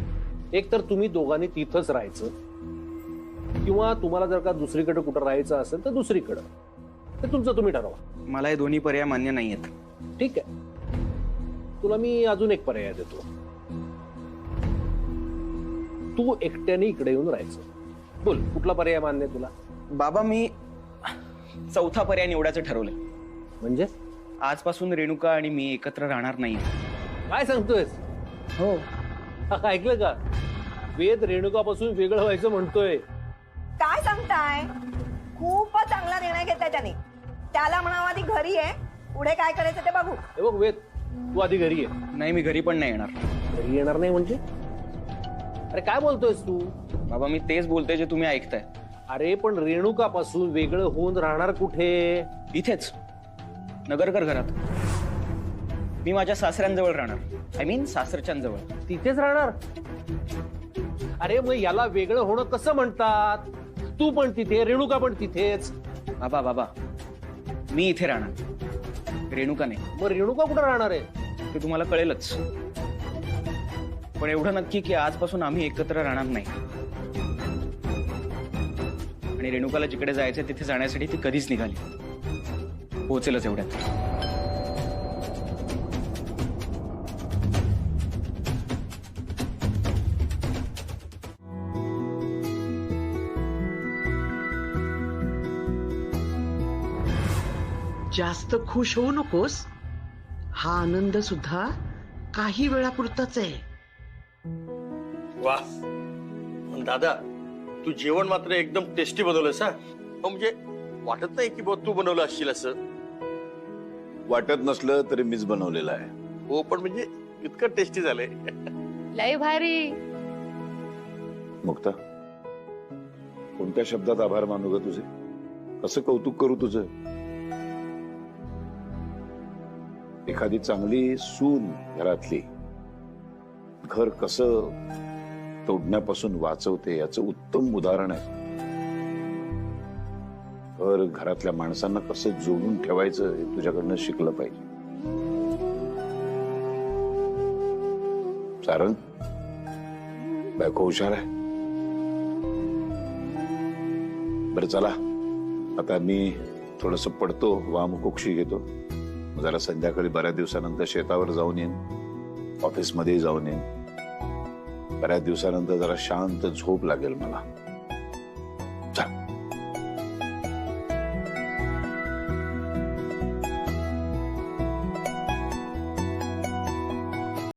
एक तर तुम्ही दोघांनी तिथंच राहायचं, किंवा तुम्हाला जर का दुसरीकडे कुठं राहायचं असेल तर दुसरीकडं. ते तुमचं तुम्ही ठरवा. मला हे दोन्ही पर्याय मान्य नाही आहेत. ठीक आहे, तुला मी अजून एक पर्याय देतो. तू एकट्याने इकडे येऊन राहायचं. बोल, कुठला पर्याय मान्य आहे तुला? बाबा, मी चौथा पर्याय निवडायचं ठरवलंय. म्हणजे आजपासून रेणुका आणि मी एकत्र राहणार नाही. काय सांगतोयस? हो. ऐकलं का? वेद रेणुकापासून वेगळं व्हायचं म्हणतोय. काय सांगताय? खूपच चांगला निर्णय घेतलाय त्याने. त्याला म्हणावं आधी घरी आहे, पुढे काय करायचं ते बघू. हे बघ वेद, तू आधी घरी आहे. नाही, मी घरी पण नाही येणार. घरी येणार नाही म्हणजे? अरे काय बोलतोयस तू? बाबा, मी तेच बोलतोय जे तुम्ही ऐकताय. अरे पण रेणुकापासून वेगळं होऊन राहणार कुठे? इथेच, नगरकर घरात. मी माझ्या सासऱ्यांजवळ राहणार. आय मीन सासरच्यांजवळ. तिथेच राहणार? अरे मग याला वेगळं होणं कसं म्हणतात? तू पण तिथे, रेणुका पण तिथेच. बाबा, मी इथे राहणार, रेणुका नाही. मग रेणुका कुठं राहणार आहे? ते तुम्हाला कळेलच. पण एवढं नक्की की आजपासून आम्ही एकत्र राहणार नाही. आणि रेणुकाला जिकडे जायचं तिथे जाण्यासाठी ती कधीच निघाली. पोहोचेलच एवढ्यात. जास्त खुश होऊ नकोस. हा आनंद सुद्धा काही वेळापुरताच आहे. वा दादा, तू जेवण मात्र एकदम टेस्टी बनवलंस. हा म्हणजे वाटत नाही की तू बनवलं असशील असं. वाटत नसलं तरी मीच बनवलेलं आहे. हो, पण म्हणजे इतकं टेस्टी झालंय. लय भारी. मुक्ता, कोणत्या शब्दात आभार मानू ग तुझे? कसं कौतुक करू तुझं? एखादी चांगली सून घरातली घर कसं तोडण्यापासून वाचवते याचं उत्तम उदाहरण आहे. घर घरातल्या माणसांना कसं जोडून ठेवायचं हे तुझ्याकडनं शिकलं पाहिजे. सारंग, बायको हुशार आहे. बरं चला, आता मी थोडस पडतो, वामकुक्षी घेतो. जरा संध्याकाळी बऱ्याच दिवसानंतर शेतावर जाऊन येईन, ऑफिसमध्ये जाऊन येईन. बऱ्याच दिवसानंतर जरा शांत झोप लागेल मला.